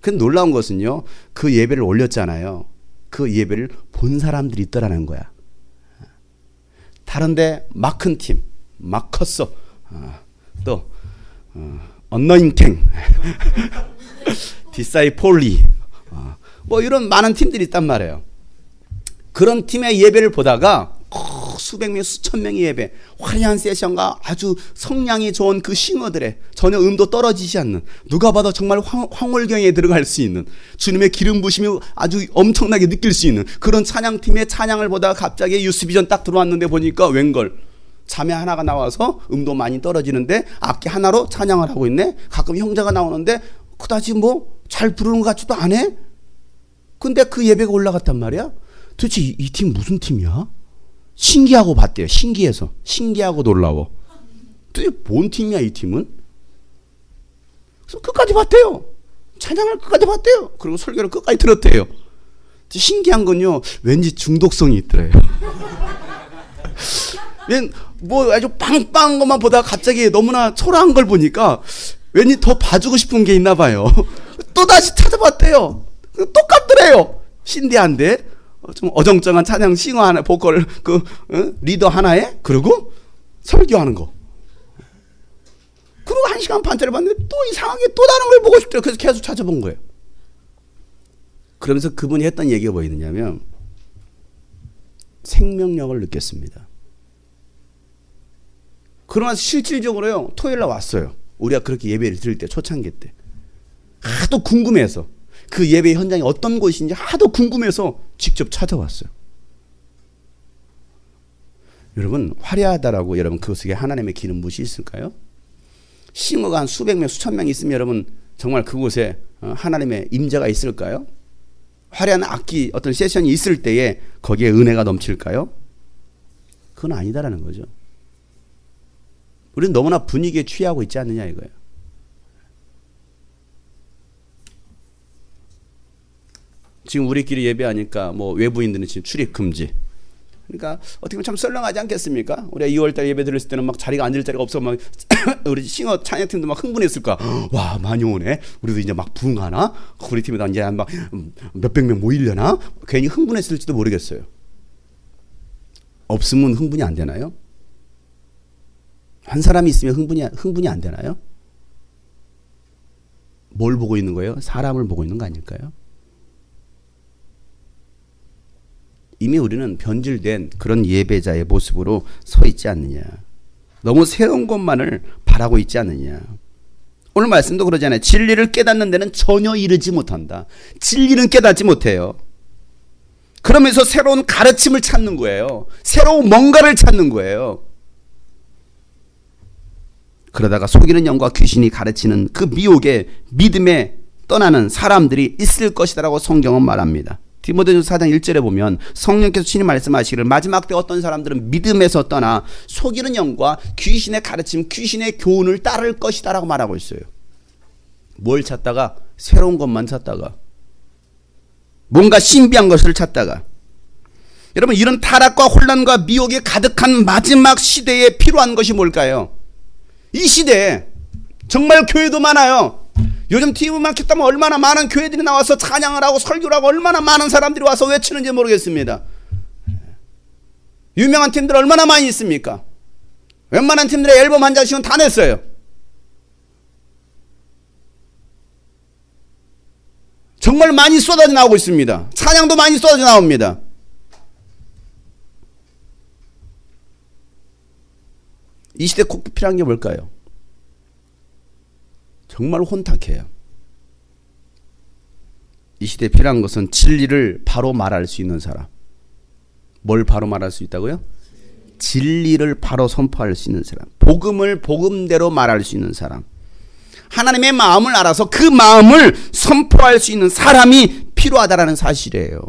Speaker 3: 근데 놀라운 것은요. 그 예배를 올렸잖아요. 그 예배를 본 사람들이 있더라는 거야. 다른데 막 큰 팀, 막 컸어. 또 언너인탱, 디사이폴리, 뭐 이런 많은 팀들이 있단 말이에요. 그런 팀의 예배를 보다가 수백 명, 수천 명의 예배, 화려한 세션과 아주 성량이 좋은 그 싱어들의 전혀 음도 떨어지지 않는, 누가 봐도 정말 황홀경에 들어갈 수 있는, 주님의 기름 부심이 아주 엄청나게 느낄 수 있는 그런 찬양팀의 찬양을 보다가 갑자기 유스비전 딱 들어왔는데 보니까 웬걸 자매 하나가 나와서 음도 많이 떨어지는데 악기 하나로 찬양을 하고 있네. 가끔 형제가 나오는데 그다지 뭐 잘 부르는 것 같지도 않아. 근데 그 예배가 올라갔단 말이야. 도대체 이 팀 무슨 팀이야? 신기하고 봤대요. 신기해서. 신기하고 놀라워. 도대체 뭔 팀이야 이 팀은? 그래서 끝까지 봤대요. 찬양을 끝까지 봤대요. 그리고 설교를 끝까지 들었대요. 신기한 건요. 왠지 중독성이 있더래요. 뭐 아주 빵빵한 것만 보다가 갑자기 너무나 초라한 걸 보니까 왠지 더 봐주고 싶은 게 있나 봐요. 또다시 찾아봤대요. 똑같더래요. 신기한데 좀 어정쩡한 찬양 싱어 하나, 보컬 리더 하나에 그리고 설교하는 거. 그리고 1시간 반짜리 봤는데 또 이상하게 또 다른 걸 보고 싶더라고요. 그래서 계속 찾아본 거예요. 그러면서 그분이 했던 얘기가 뭐 있느냐면 생명력을 느꼈습니다. 그러나 실질적으로요. 토요일날 왔어요. 우리가 그렇게 예배를 드릴 때 초창기 때 하도 궁금해서 그 예배 현장이 어떤 곳인지 하도 궁금해서 직접 찾아왔어요. 여러분 화려하다라고 여러분 그 속에 하나님의 기름 무엇이 있을까요? 싱어가 한 수백 명 수천 명 있으면 여러분 정말 그곳에 하나님의 임재가 있을까요? 화려한 악기 어떤 세션이 있을 때에 거기에 은혜가 넘칠까요? 그건 아니다라는 거죠. 우리는 너무나 분위기에 취하고 있지 않느냐 이거예요. 지금 우리끼리 예배하니까 뭐 외부인들은 지금 출입 금지. 그러니까 어떻게 보면 참 썰렁하지 않겠습니까? 우리가 2월달 예배 드렸을 때는 막 자리가 앉을 자리가 없어 막 우리 싱어 찬양팀도 막 흥분했을까? 와 많이 오네. 우리도 이제 막 부흥하나? 우리 팀에다 이제 막 몇백 명 모이려나? 괜히 흥분했을지도 모르겠어요. 없으면 흥분이 안 되나요? 한 사람이 있으면 흥분이 안 되나요? 뭘 보고 있는 거예요? 사람을 보고 있는 거 아닐까요? 이미 우리는 변질된 그런 예배자의 모습으로 서 있지 않느냐. 너무 새로운 것만을 바라고 있지 않느냐. 오늘 말씀도 그러잖아요. 진리를 깨닫는 데는 전혀 이르지 못한다. 진리는 깨닫지 못해요. 그러면서 새로운 가르침을 찾는 거예요. 새로운 뭔가를 찾는 거예요. 그러다가 속이는 영과 귀신이 가르치는 그 미혹에 믿음에 떠나는 사람들이 있을 것이다라고 성경은 말합니다. 디모데전서 4장 1절에 보면 성령께서 친히 말씀하시기를 마지막 때 어떤 사람들은 믿음에서 떠나 속이는 영과 귀신의 가르침, 귀신의 교훈을 따를 것이다라고 말하고 있어요. 뭘 찾다가? 새로운 것만 찾다가, 뭔가 신비한 것을 찾다가. 여러분 이런 타락과 혼란과 미혹이 가득한 마지막 시대에 필요한 것이 뭘까요? 이 시대에 정말 교회도 많아요. 요즘 TV만 켰다면 얼마나 많은 교회들이 나와서 찬양을 하고 설교를 하고 얼마나 많은 사람들이 와서 외치는지 모르겠습니다. 유명한 팀들 얼마나 많이 있습니까? 웬만한 팀들의 앨범 한 장씩은 다 냈어요. 정말 많이 쏟아져 나오고 있습니다. 찬양도 많이 쏟아져 나옵니다. 이 시대 꼭 필요한 게 뭘까요? 정말 혼탁해요. 이 시대에 필요한 것은 진리를 바로 말할 수 있는 사람. 뭘 바로 말할 수 있다고요? 진리를 바로 선포할 수 있는 사람. 복음을 복음대로 말할 수 있는 사람. 하나님의 마음을 알아서 그 마음을 선포할 수 있는 사람이 필요하다라는 사실이에요.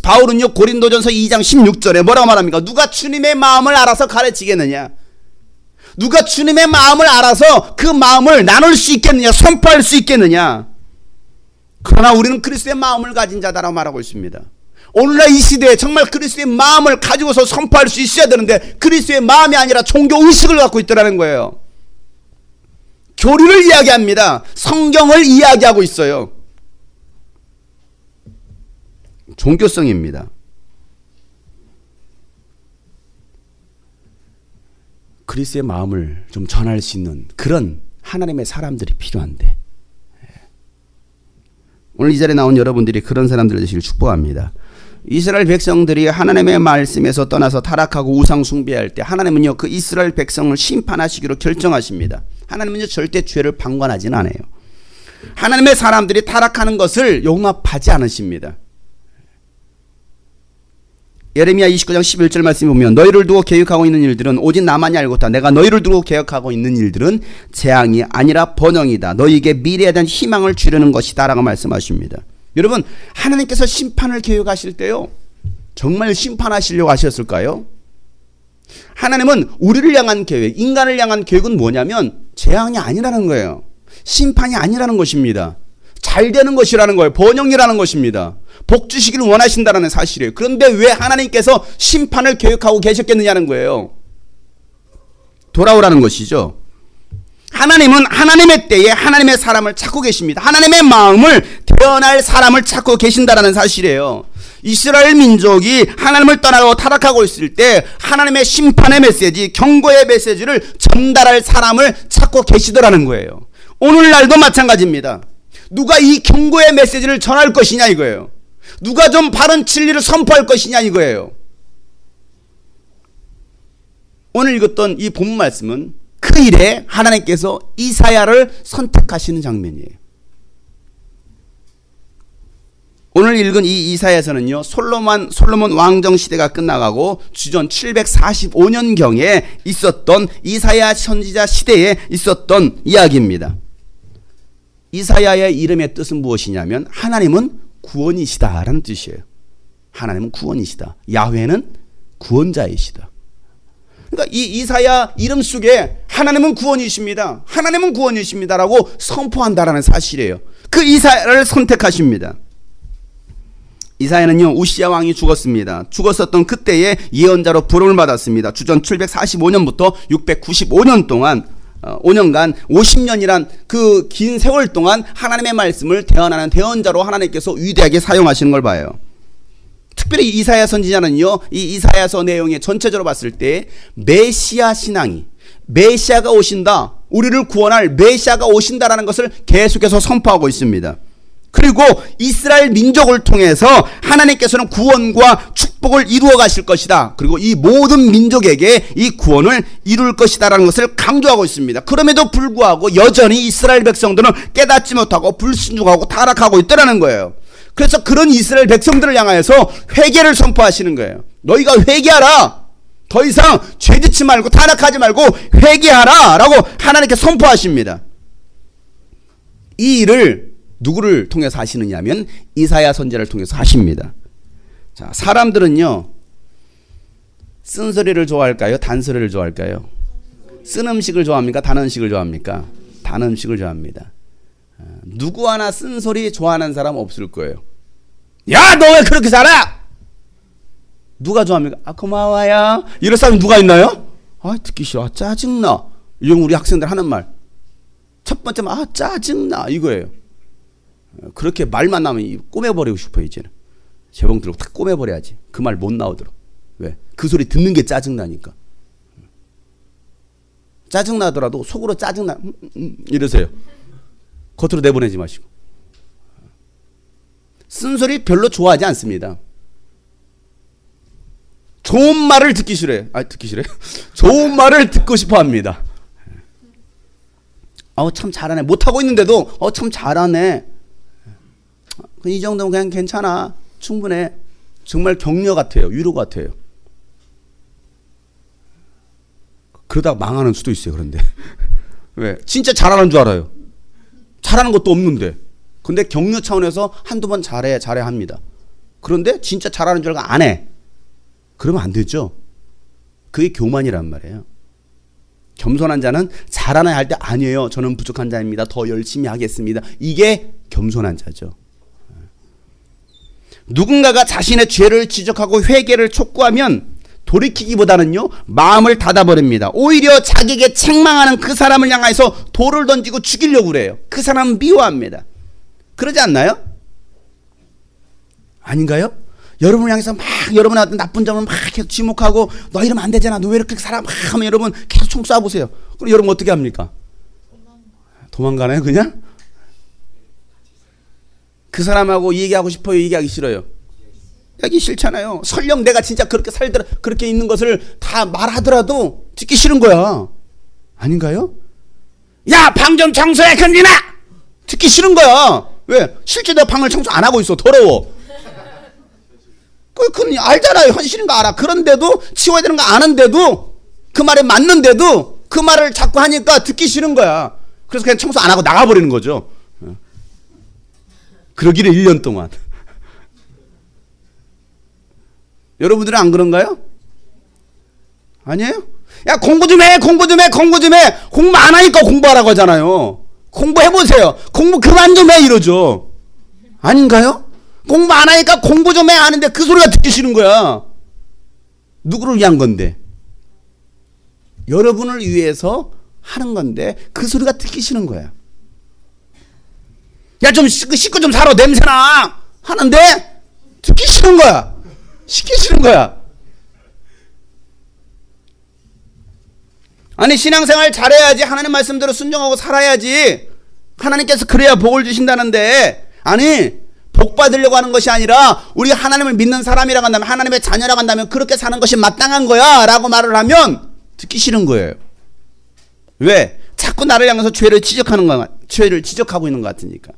Speaker 3: 바울은요 고린도전서 2장 16절에 뭐라고 말합니까? 누가 주님의 마음을 알아서 가르치겠느냐? 누가 주님의 마음을 알아서 그 마음을 나눌 수 있겠느냐, 선포할 수 있겠느냐. 그러나 우리는 그리스도의 마음을 가진 자다라고 말하고 있습니다. 오늘날 이 시대에 정말 그리스도의 마음을 가지고서 선포할 수 있어야 되는데 그리스도의 마음이 아니라 종교의식을 갖고 있더라는 거예요. 교리를 이야기합니다. 성경을 이야기하고 있어요. 종교성입니다. 그리스도의 마음을 좀 전할 수 있는 그런 하나님의 사람들이 필요한데, 오늘 이 자리에 나온 여러분들이 그런 사람들 되시길 축복합니다. 이스라엘 백성들이 하나님의 말씀에서 떠나서 타락하고 우상 숭배할 때 하나님은요 그 이스라엘 백성을 심판하시기로 결정하십니다. 하나님은요 절대 죄를 방관하지는 않아요. 하나님의 사람들이 타락하는 것을 용납하지 않으십니다. 예레미야 29장 11절 말씀에 보면 너희를 두고 계획하고 있는 일들은 오직 나만이 알고다. 내가 너희를 두고 계획하고 있는 일들은 재앙이 아니라 번영이다. 너희에게 미래에 대한 희망을 주려는 것이다 라고 말씀하십니다. 여러분, 하나님께서 심판을 계획하실 때요 정말 심판하시려고 하셨을까요? 하나님은 우리를 향한 계획, 인간을 향한 계획은 뭐냐면 재앙이 아니라는 거예요. 심판이 아니라는 것입니다. 잘 되는 것이라는 거예요. 번영이라는 것입니다. 복 주시기를 원하신다는 사실이에요. 그런데 왜 하나님께서 심판을 계획하고 계셨겠느냐는 거예요. 돌아오라는 것이죠. 하나님은 하나님의 때에 하나님의 사람을 찾고 계십니다. 하나님의 마음을 대언할 사람을 찾고 계신다는 사실이에요. 이스라엘 민족이 하나님을 떠나고 타락하고 있을 때 하나님의 심판의 메시지, 경고의 메시지를 전달할 사람을 찾고 계시더라는 거예요. 오늘날도 마찬가지입니다. 누가 이 경고의 메시지를 전할 것이냐 이거예요. 누가 좀 바른 진리를 선포할 것이냐 이거예요. 오늘 읽었던 이 본 말씀은 그 일에 하나님께서 이사야를 선택하시는 장면이에요. 오늘 읽은 이 이사야서는요 솔로몬 왕정 시대가 끝나가고 주전 745년경에 있었던 이사야 선지자 시대에 있었던 이야기입니다. 이사야의 이름의 뜻은 무엇이냐면 하나님은 구원이시다라는 뜻이에요. 하나님은 구원이시다. 야훼는 구원자이시다. 그러니까 이 이사야 이름 속에 하나님은 구원이십니다. 하나님은 구원이십니다라고 선포한다라는 사실이에요. 그 이사야를 선택하십니다. 이사야는요 우시야 왕이 죽었습니다. 죽었었던 그때의 예언자로 부름을 받았습니다. 주전 745년부터 695년 동안 5년간 50년이란 그 긴 세월 동안 하나님의 말씀을 대언하는 대언자로 하나님께서 위대하게 사용하시는 걸 봐요. 특별히 이사야 선지자는요 이 이사야서 내용에 전체적으로 봤을 때 메시아 신앙이, 메시아가 오신다, 우리를 구원할 메시아가 오신다라는 것을 계속해서 선포하고 있습니다. 그리고 이스라엘 민족을 통해서 하나님께서는 구원과 축복을 이루어 가실 것이다. 그리고 이 모든 민족에게 이 구원을 이룰 것이다라는 것을 강조하고 있습니다. 그럼에도 불구하고 여전히 이스라엘 백성들은 깨닫지 못하고 불순종하고 타락하고 있더라는 거예요. 그래서 그런 이스라엘 백성들을 향하여서 회개를 선포하시는 거예요. 너희가 회개하라. 더 이상 죄짓지 말고 타락하지 말고 회개하라 라고 하나님께 선포하십니다. 이 일을 누구를 통해서 하시느냐 하면 이사야 선지자를 통해서 하십니다. 자, 사람들은요 쓴소리를 좋아할까요? 단소리를 좋아할까요? 쓴 음식을 좋아합니까? 단 음식을 좋아합니까? 단 음식을 좋아합니다. 누구 하나 쓴소리 좋아하는 사람 없을 거예요. 야, 너 왜 그렇게 살아? 누가 좋아합니까? 아, 고마워요. 이럴 사람이 누가 있나요? 아, 듣기 싫어. 아, 짜증나. 이런 우리 학생들 하는 말. 첫 번째 말, 아, 짜증나. 이거예요. 그렇게 말만 나면 꼬매버리고 싶어요. 이제는 재봉 들고 탁 꼬매버려야지. 그 말 못 나오도록. 왜? 그 소리 듣는 게 짜증나니까. 짜증나더라도 속으로 짜증나 이러세요. 겉으로 내보내지 마시고. 쓴소리 별로 좋아하지 않습니다. 좋은 말을 듣기 싫어요. 아, 듣기 싫어요? 좋은 말을 듣고 싶어 합니다. 참 잘하네. 못하고 있는데도 참 잘하네. 이 정도면 그냥 괜찮아. 충분해. 정말 격려 같아요. 위로 같아요. 그러다가 망하는 수도 있어요. 그런데 왜? 진짜 잘하는 줄 알아요. 잘하는 것도 없는데. 근데 격려 차원에서 한두 번 잘해 합니다. 그런데 진짜 잘하는 줄 알고 안 해. 그러면 안 되죠. 그게 교만이란 말이에요. 겸손한 자는 잘하나 할 때 아니에요. 저는 부족한 자입니다. 더 열심히 하겠습니다. 이게 겸손한 자죠. 누군가가 자신의 죄를 지적하고 회개를 촉구하면 돌이키기보다는요, 마음을 닫아버립니다. 오히려 자기에게 책망하는 그 사람을 향해서 돌을 던지고 죽이려고 그래요. 그 사람은 미워합니다. 그러지 않나요? 아닌가요? 여러분을 향해서 막 여러분의 어떤 나쁜 점을 막 계속 지목하고 너 이러면 안 되잖아. 너 왜 이렇게 살아? 막 하면 여러분 계속 총 쏴보세요. 그럼 여러분 어떻게 합니까? 도망가나요 그냥? 그 사람하고 얘기하고 싶어요? 얘기하기 싫어요? 하기 싫잖아요. 설령 내가 진짜 그렇게 살더라, 그렇게 있는 것을 다 말하더라도 듣기 싫은 거야. 아닌가요? 야, 방 좀 청소해, 근디나! 듣기 싫은 거야. 왜? 실제 내가 방을 청소 안 하고 있어. 더러워. 그건 알잖아요. 현실인 거 알아. 그런데도 치워야 되는 거 아는데도 그 말에 맞는데도 그 말을 자꾸 하니까 듣기 싫은 거야. 그래서 그냥 청소 안 하고 나가버리는 거죠. 그러기를 1년 동안. 여러분들은 안 그런가요? 아니에요? 야, 공부 좀 해, 공부 좀 해, 공부 좀 해. 공부 안 하니까 공부하라고 하잖아요. 공부해보세요. 공부 그만 좀 해, 이러죠. 아닌가요? 공부 안 하니까 공부 좀 해 하는데 그 소리가 듣기 싫은 거야. 누구를 위한 건데? 여러분을 위해서 하는 건데 그 소리가 듣기 싫은 거야. 야, 좀 씻고 좀 살아, 냄새나 하는데 듣기 싫은 거야. 시키기 싫은 거야. 아니, 신앙생활 잘해야지. 하나님 말씀대로 순종하고 살아야지. 하나님께서 그래야 복을 주신다는데, 아니, 복 받으려고 하는 것이 아니라 우리 하나님을 믿는 사람이라고 한다면, 하나님의 자녀라고 한다면 그렇게 사는 것이 마땅한 거야 라고 말을 하면 듣기 싫은 거예요. 왜? 자꾸 나를 향해서 죄를 지적하고 있는 것 같으니까.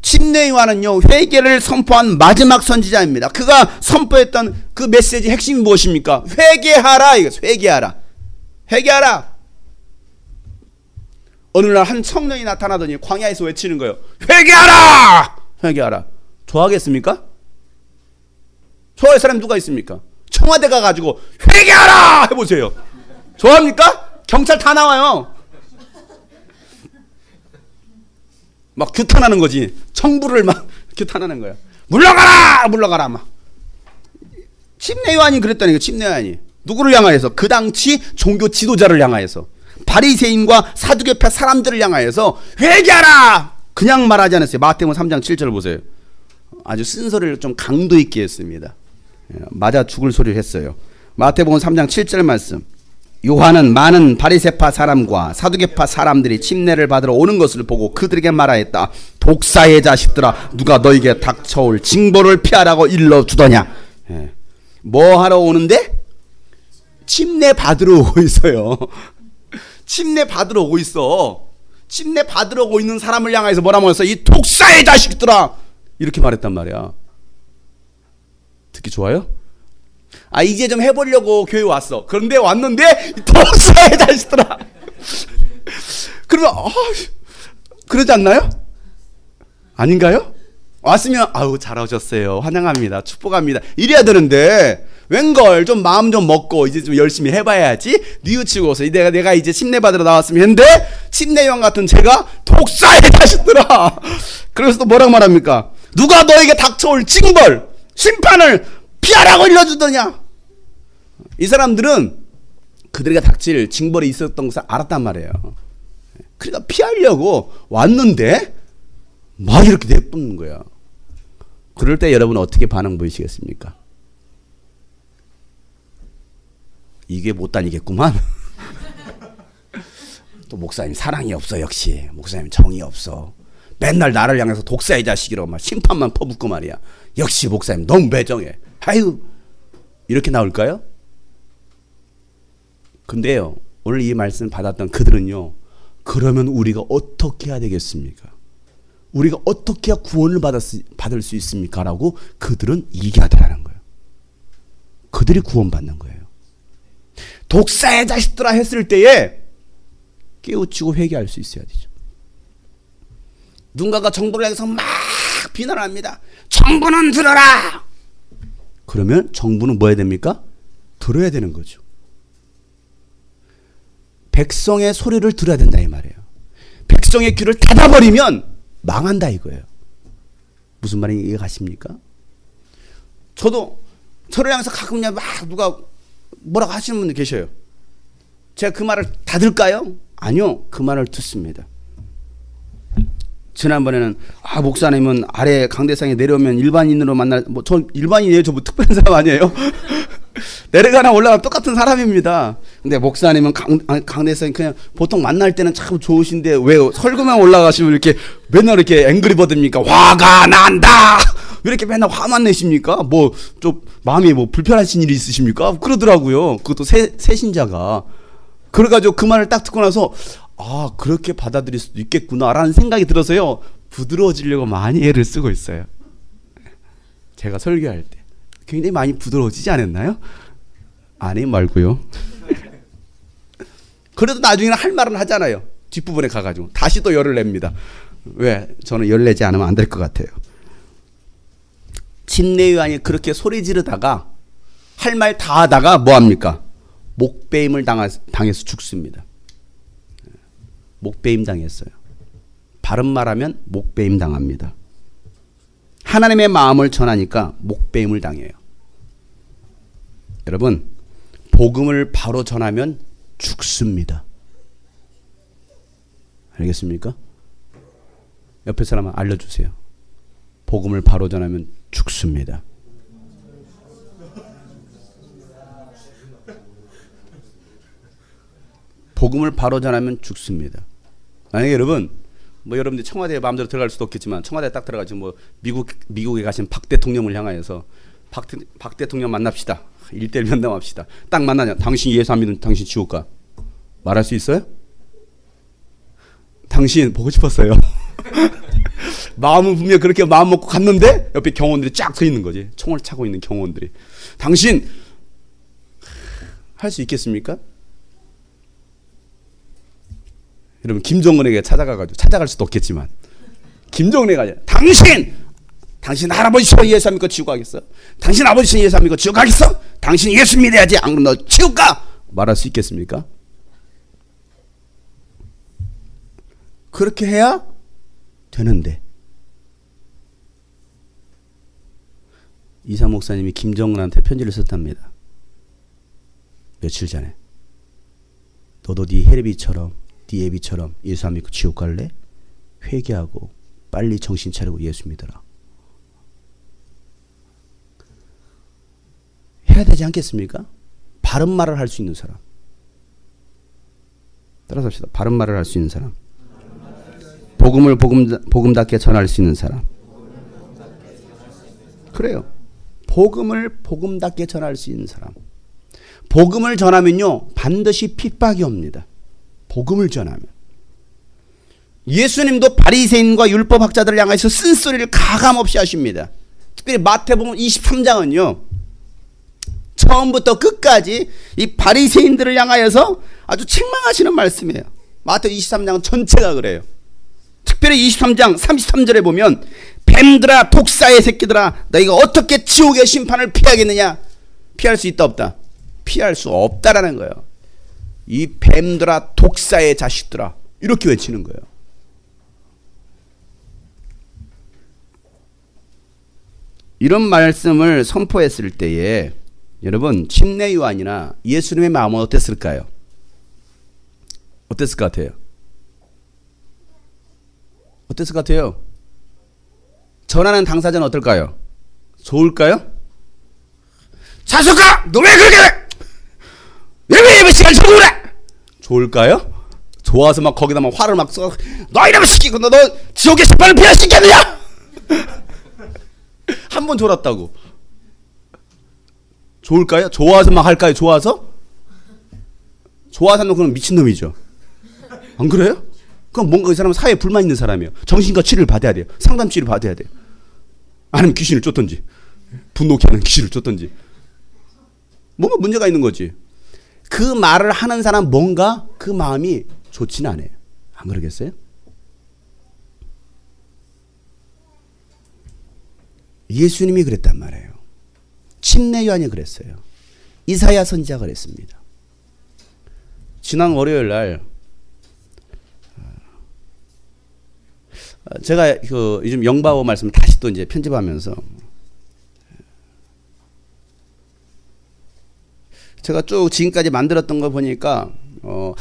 Speaker 3: 침례 요한은요, 회개를 선포한 마지막 선지자입니다. 그가 선포했던 그 메시지 핵심이 무엇입니까? 회개하라. 이거죠. 회개하라. 회개하라. 어느 날 한 청년이 나타나더니 광야에서 외치는 거예요. 회개하라! 회개하라. 좋아하겠습니까? 좋아할 사람 누가 있습니까? 청와대 가가지고 회개하라! 해보세요. 좋아합니까? 경찰 다 나와요. 막 규탄하는 거지. 청부를 막 규탄하는 거야. 물러가라! 물러가라! 막. 침례 요한이 그랬다니까. 침례 요한이. 누구를 향하여서? 그 당시 종교 지도자를 향하여서. 바리새인과 사두개파 사람들을 향하여서 회개하라! 그냥 말하지 않았어요. 마태복음 3장 7절을 보세요. 아주 쓴소리를 좀 강도 있게 했습니다. 맞아 죽을 소리를 했어요. 마태복음 3장 7절 말씀. 요한은 많은 바리새파 사람과 사두개파 사람들이 침례를 받으러 오는 것을 보고 그들에게 말하였다. 독사의 자식들아, 누가 너에게 닥쳐올 징벌을 피하라고 일러주더냐. 뭐 하러 오는데? 침례 받으러 오고 있어요. 침례 받으러 오고 있어. 침례 받으러 오고 있는 사람을 향해서 뭐라고 했어? 이 독사의 자식들아, 이렇게 말했단 말이야. 듣기 좋아요? 아, 이제 좀 해보려고 교회 왔어. 그런데 왔는데 독사의 자식들아. 그러면 그러지 않나요? 아닌가요? 왔으면 아우 잘하셨어요, 환영합니다, 축복합니다, 이래야 되는데 웬걸 좀 마음 좀 먹고 이제 좀 열심히 해봐야지 뉘우치고서 내가 이제 침례 받으러 나왔으면 했는데 침례 요한 같은 제가 독사의 자식들아. 그래서 또 뭐라고 말합니까? 누가 너에게 닥쳐올 징벌 심판을 피하라고 일러주더냐. 이 사람들은 그들에게 닥칠 징벌이 있었던 것을 알았단 말이에요. 그러니까 피하려고 왔는데 막 이렇게 내뿜는 거야. 그럴 때 여러분 어떻게 반응 보이시겠습니까? 이게 못 다니겠구만. 또 목사님 사랑이 없어. 역시 목사님 정이 없어. 맨날 나를 향해서 독사의 자식이라고 막 심판만 퍼붓고 말이야. 역시 목사님 너무 매정해. 아유, 이렇게 나올까요? 근데요, 오늘 이 말씀 받았던 그들은요, 그러면 우리가 어떻게 해야 되겠습니까? 우리가 어떻게 해야 구원을 받을 수 있습니까? 라고 그들은 얘기하더라는 거예요. 그들이 구원받는 거예요. 독사의 자식들아 했을 때에 깨우치고 회개할 수 있어야 되죠. 누군가가 정부를 향해서 막 비난합니다. 정부는 들어라! 그러면 정부는 뭐 해야 됩니까? 들어야 되는 거죠. 백성의 소리를 들어야 된다 이 말이에요. 백성의 귀를 닫아버리면 망한다 이거예요. 무슨 말인지 이해가십니까? 저도 저를 향해서 가끔 그냥 막 누가 뭐라고 하시는 분들 계셔요. 제가 그 말을 닫을까요? 아니요. 그 말을 듣습니다. 지난번에는 목사님은 아래 강대상에 내려오면 일반인으로 만날 저 일반인이에요. 저 뭐 특별한 사람 아니에요? 내려가나 올라가나 똑같은 사람입니다. 근데 목사님은 강대상에 그냥 보통 만날 때는 참 좋으신데 왜 설교만 올라가시면 이렇게 맨날 이렇게 앵그리버드입니까? 화가 난다. 왜 이렇게 맨날 화만 내십니까? 뭐 좀 마음이 뭐 불편하신 일이 있으십니까? 그러더라고요. 그것도 새신자가. 그래가지고 그 말을 딱 듣고 나서 그렇게 받아들일 수도 있겠구나라는 생각이 들어서요. 부드러워지려고 많이 애를 쓰고 있어요. 제가 설교할 때 굉장히 많이 부드러워지지 않았나요? 아니 말고요. 그래도 나중에는 할 말은 하잖아요. 뒷부분에 가가지고 다시 또 열을 냅니다. 왜? 저는 열 내지 않으면 안 될 것 같아요. 침례요한이 그렇게 소리 지르다가 할 말 다 하다가 뭐합니까? 목배임을 당해서 죽습니다. 목배임 당했어요. 바른 말하면 목배임 당합니다. 하나님의 마음을 전하니까 목배임을 당해요. 여러분, 복음을 바로 전하면 죽습니다. 알겠습니까? 옆에 사람 알려주세요. 복음을 바로 전하면 죽습니다. 복음을 바로 전하면 죽습니다. 만약에 여러분, 여러분들 청와대에 마음대로 들어갈 수도 없겠지만 청와대에 딱 들어가지고 미국에 가신 박 대통령을 향하여서 박 대통령 만납시다. 1대1 면담합시다. 딱 만나냐? 당신 예수 안 믿으면 당신 지옥 가. 말할 수 있어요? 당신 보고 싶었어요. 마음은 분명 그렇게 마음 먹고 갔는데 옆에 경호원들이 쫙 서 있는 거지. 총을 차고 있는 경호원들이. 당신 할 수 있겠습니까? 여러분 김정은에게 찾아갈 수도 없겠지만 김정은에게 당신 할아버지 예수 안 믿고 지옥 가겠어? 당신 아버지 예수 안 믿고 지옥 가겠어? 당신 예수 믿어야지. 안 그러면 너 지옥 가. 말할 수 있겠습니까? 그렇게 해야 되는데 이사 목사님이 김정은한테 편지를 썼답니다. 며칠 전에. 너도 네 혜리비처럼 네 애비처럼 예수 안 믿고 지옥 갈래? 회개하고 빨리 정신 차리고 예수 믿어라. 해야 되지 않겠습니까? 바른 말을 할 수 있는 사람. 따라서 합시다. 바른 말을 할 수 있는 사람. 복음을 복음답게 전할 수 있는 사람. 그래요. 복음을 복음답게 전할 수 있는 사람. 복음을 전하면요 반드시 핍박이 옵니다. 복음을 전하면. 예수님도 바리새인과 율법학자들을 향해서 쓴소리를 가감없이 하십니다. 특별히 마태복음 23장은요 처음부터 끝까지 이 바리새인들을 향하여서 아주 책망하시는 말씀이에요. 마태 23장은 전체가 그래요. 특별히 23장 33절에 보면 뱀들아 독사의 새끼들아 너희가 어떻게 지옥의 심판을 피하겠느냐. 피할 수 있다 없다? 피할 수 없다라는 거예요. 이 뱀들아 독사의 자식들아 이렇게 외치는 거예요. 이런 말씀을 선포했을 때에 여러분 침례 요한이나 예수님의 마음은 어땠을까요? 어땠을 것 같아요? 어땠을 것 같아요? 전하는 당사자는 어떨까요? 좋을까요? 자석아! 너 왜 그렇게 해? 왜 시간 저거 그래? 좋을까요? 좋아서 막 거기다 막 화를 막 써. 너 이러면 시키고 너 지옥의 심판을 피할 수 있겠느냐? 한 번 졸았다고. 좋을까요? 좋아서 막 할까요? 좋아서 하면 그건 미친놈이죠. 안 그래요? 그럼 뭔가 이 사람은 사회에 불만 있는 사람이에요. 정신과 치료를 받아야 돼요. 상담 치료를 받아야 돼요. 아니면 귀신을 쫓든지 분노케 하는 귀신을 쫓든지 뭔가 문제가 있는 거지. 그 말을 하는 사람 뭔가 그 마음이 좋지는 않아요. 안 그러겠어요? 예수님이 그랬단 말이에요. 침례 요한이 그랬어요. 이사야 선지자가 그랬습니다. 지난 월요일 날 제가 그 요즘 영바오 말씀을 다시 또 이제 편집하면서 제가 쭉 지금까지 만들었던 거 보니까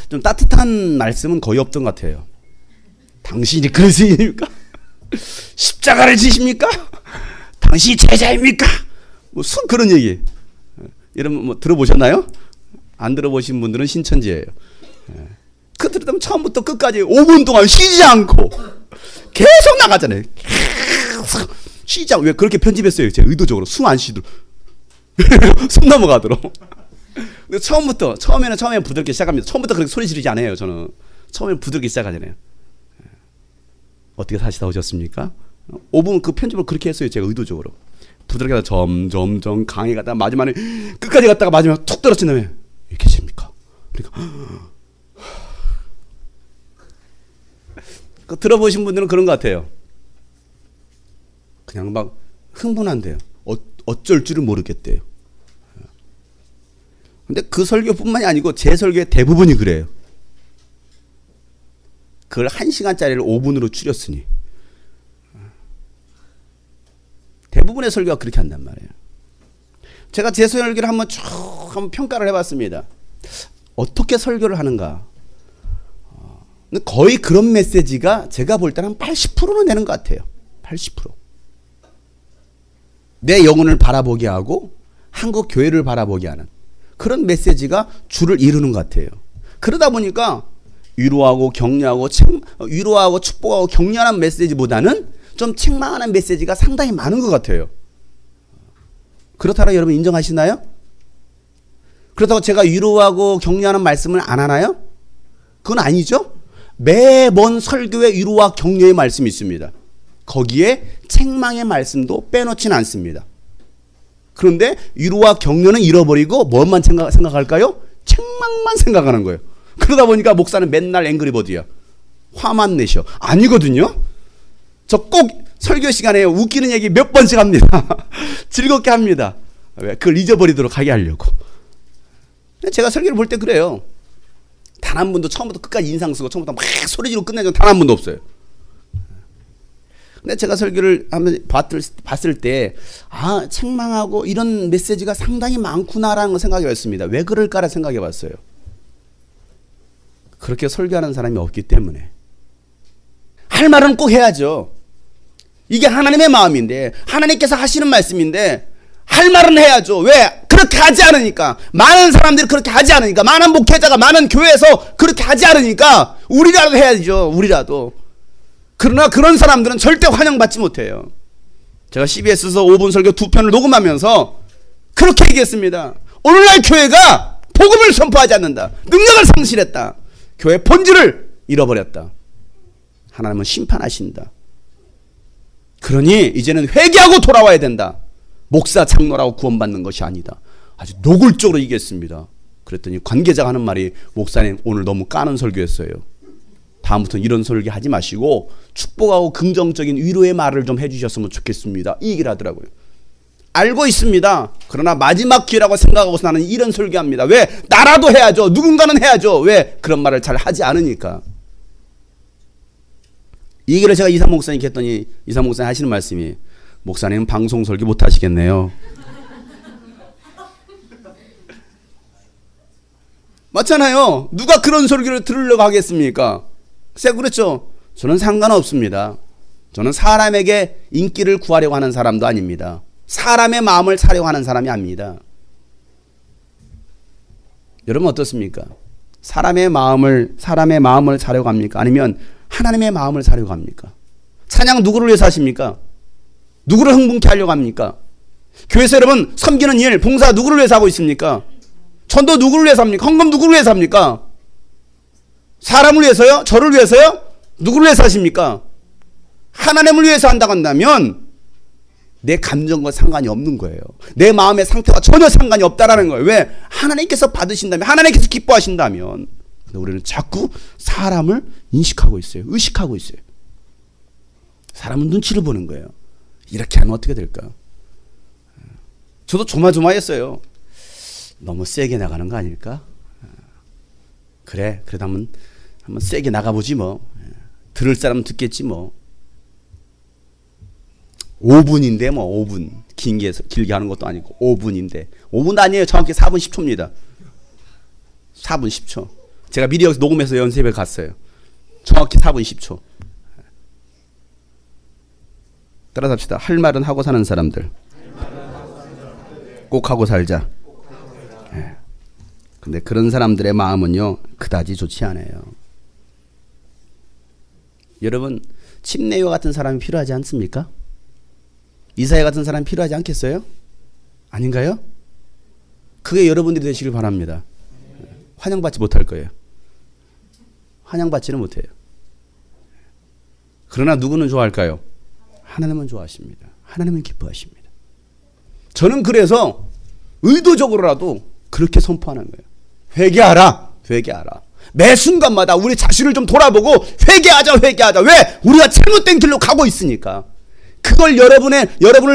Speaker 3: 좀 따뜻한 말씀은 거의 없던 것 같아요. 당신이 그리스도입니까? 십자가를 지십니까? 당신이 제자입니까? 뭐 그런 얘기. 여러분 뭐 들어보셨나요? 안 들어보신 분들은 신천지예요. 그 들으면 처음부터 끝까지 5분 동안 쉬지 않고 계속 나가잖아요. 계속 쉬지 않고. 왜 그렇게 편집했어요? 제가 의도적으로 숨 안 쉬도록 숨 넘어가도록. 근데 처음에는 부드럽게 시작합니다. 처음부터 그렇게 소리 지르지 않아요. 저는 처음에 부드럽게 시작하잖아요. 어떻게 다시 나오셨습니까? 5분 그 편집을 그렇게 했어요. 제가 의도적으로 부드럽게 하다 점점 강하게 가다가 마지막에 끝까지 갔다가 마지막에 툭 떨어진 다음에 왜 계십니까? 그러니까 그 들어보신 분들은 그런 것 같아요. 그냥 막 흥분한대요. 어쩔 줄을 모르겠대요. 근데 그 설교뿐만이 아니고 제 설교의 대부분이 그래요. 그걸 1시간짜리를 5분으로 줄였으니 대부분의 설교가 그렇게 한단 말이에요. 제가 제 설교를 한번 평가를 해봤습니다. 어떻게 설교를 하는가. 거의 그런 메시지가 제가 볼 때는 한 80%는 되는 것 같아요. 80%. 내 영혼을 바라보게 하고 한국 교회를 바라보게 하는 그런 메시지가 주를 이루는 것 같아요. 그러다 보니까 위로하고 격려하고 위로하고 축복하고 격려하는 메시지보다는 좀 책망하는 메시지가 상당히 많은 것 같아요. 그렇다고 여러분 인정하시나요? 그렇다고 제가 위로하고 격려하는 말씀을 안 하나요? 그건 아니죠. 매번 설교에 위로와 격려의 말씀이 있습니다. 거기에 책망의 말씀도 빼놓지는 않습니다. 그런데 위로와 격려는 잃어버리고 뭐만 생각할까요? 책망만 생각하는 거예요. 그러다 보니까 목사는 맨날 앵그리버드야. 화만 내셔. 아니거든요. 저 꼭 설교 시간에 웃기는 얘기 몇 번씩 합니다. 즐겁게 합니다. 왜? 그걸 잊어버리도록 하게 하려고. 제가 설교를 볼 때 그래요. 단 한 분도 처음부터 끝까지 인상 쓰고 처음부터 막 소리 지르고 끝내는 단 한 분도 없어요. 근데 제가 설교를 한번 봤을 때 책망하고 이런 메시지가 상당히 많구나라는 걸 생각해 봤습니다. 왜 그럴까라 생각해 봤어요. 그렇게 설교하는 사람이 없기 때문에. 할 말은 꼭 해야죠. 이게 하나님의 마음인데 하나님께서 하시는 말씀인데 할 말은 해야죠. 왜? 그렇게 하지 않으니까. 많은 사람들이 그렇게 하지 않으니까. 많은 목회자가 많은 교회에서 그렇게 하지 않으니까 우리라도 해야죠. 우리라도. 그러나 그런 사람들은 절대 환영받지 못해요. 제가 CBS에서 5분 설교 2편을 녹음하면서 그렇게 얘기했습니다. 오늘날 교회가 복음을 선포하지 않는다. 능력을 상실했다. 교회 본질을 잃어버렸다. 하나님은 심판하신다. 그러니 이제는 회개하고 돌아와야 된다. 목사 장로라고 구원받는 것이 아니다. 아주 노골적으로 얘기했습니다. 그랬더니 관계자가 하는 말이 목사님 오늘 너무 까는 설교였어요. 다음부터는 이런 설교 하지 마시고 축복하고 긍정적인 위로의 말을 좀 해주셨으면 좋겠습니다. 이 얘기를 하더라고요. 알고 있습니다. 그러나 마지막 기회라고 생각하고서 나는 이런 설교합니다. 왜? 나라도 해야죠. 누군가는 해야죠. 왜? 그런 말을 잘 하지 않으니까. 이 얘기를 제가 이사 목사님께 했더니 이사 목사님 하시는 말씀이 목사님은 방송 설교 못 하시겠네요. 맞잖아요. 누가 그런 설교를 들으려고 하겠습니까? 글쎄 그렇죠. 저는 상관없습니다. 저는 사람에게 인기를 구하려고 하는 사람도 아닙니다. 사람의 마음을 사려고 하는 사람이 아닙니다. 여러분 어떻습니까? 사람의 마음을 사려고 합니까? 아니면 하나님의 마음을 사려고 합니까? 찬양 누구를 위해서 하십니까? 누구를 흥분케 하려고 합니까? 교회에서 여러분 섬기는 일, 봉사 누구를 위해서 하고 있습니까? 전도 누구를 위해서 합니까? 헌금 누구를 위해서 합니까? 사람을 위해서요? 저를 위해서요? 누구를 위해서 하십니까? 하나님을 위해서 한다고 한다면 내 감정과 상관이 없는 거예요. 내 마음의 상태와 전혀 상관이 없다라는 거예요. 왜? 하나님께서 받으신다면, 하나님께서 기뻐하신다면. 근데 우리는 자꾸 사람을 인식하고 있어요. 의식하고 있어요. 사람은 눈치를 보는 거예요. 이렇게 하면 어떻게 될까? 저도 조마조마했어요. 너무 세게 나가는 거 아닐까? 그래, 그래도 한번 세게 나가보지 뭐. 들을 사람은 듣겠지 뭐. 5분인데 뭐 5분. 길게 하는 것도 아니고 5분인데. 5분도 아니에요. 정확히 4분 10초입니다. 4분 10초. 제가 미리 여기서 녹음해서 연습에 갔어요. 정확히 4분 10초. 따라서 합시다. 할 말은 하고 사는 사람들. 꼭 하고 살자. 근데 그런 사람들의 마음은요, 그다지 좋지 않아요. 여러분, 침례와 같은 사람이 필요하지 않습니까? 이사야 같은 사람이 필요하지 않겠어요? 아닌가요? 그게 여러분들이 되시길 바랍니다. 환영받지 못할 거예요. 환영받지는 못해요. 그러나 누구는 좋아할까요? 하나님은 좋아하십니다. 하나님은 기뻐하십니다. 저는 그래서 의도적으로라도 그렇게 선포하는 거예요. 회개하라. 회개하라. 매 순간마다 우리 자신을 좀 돌아보고 회개하자. 회개하자. 왜? 우리가 잘못된 길로 가고 있으니까. 그걸 여러분을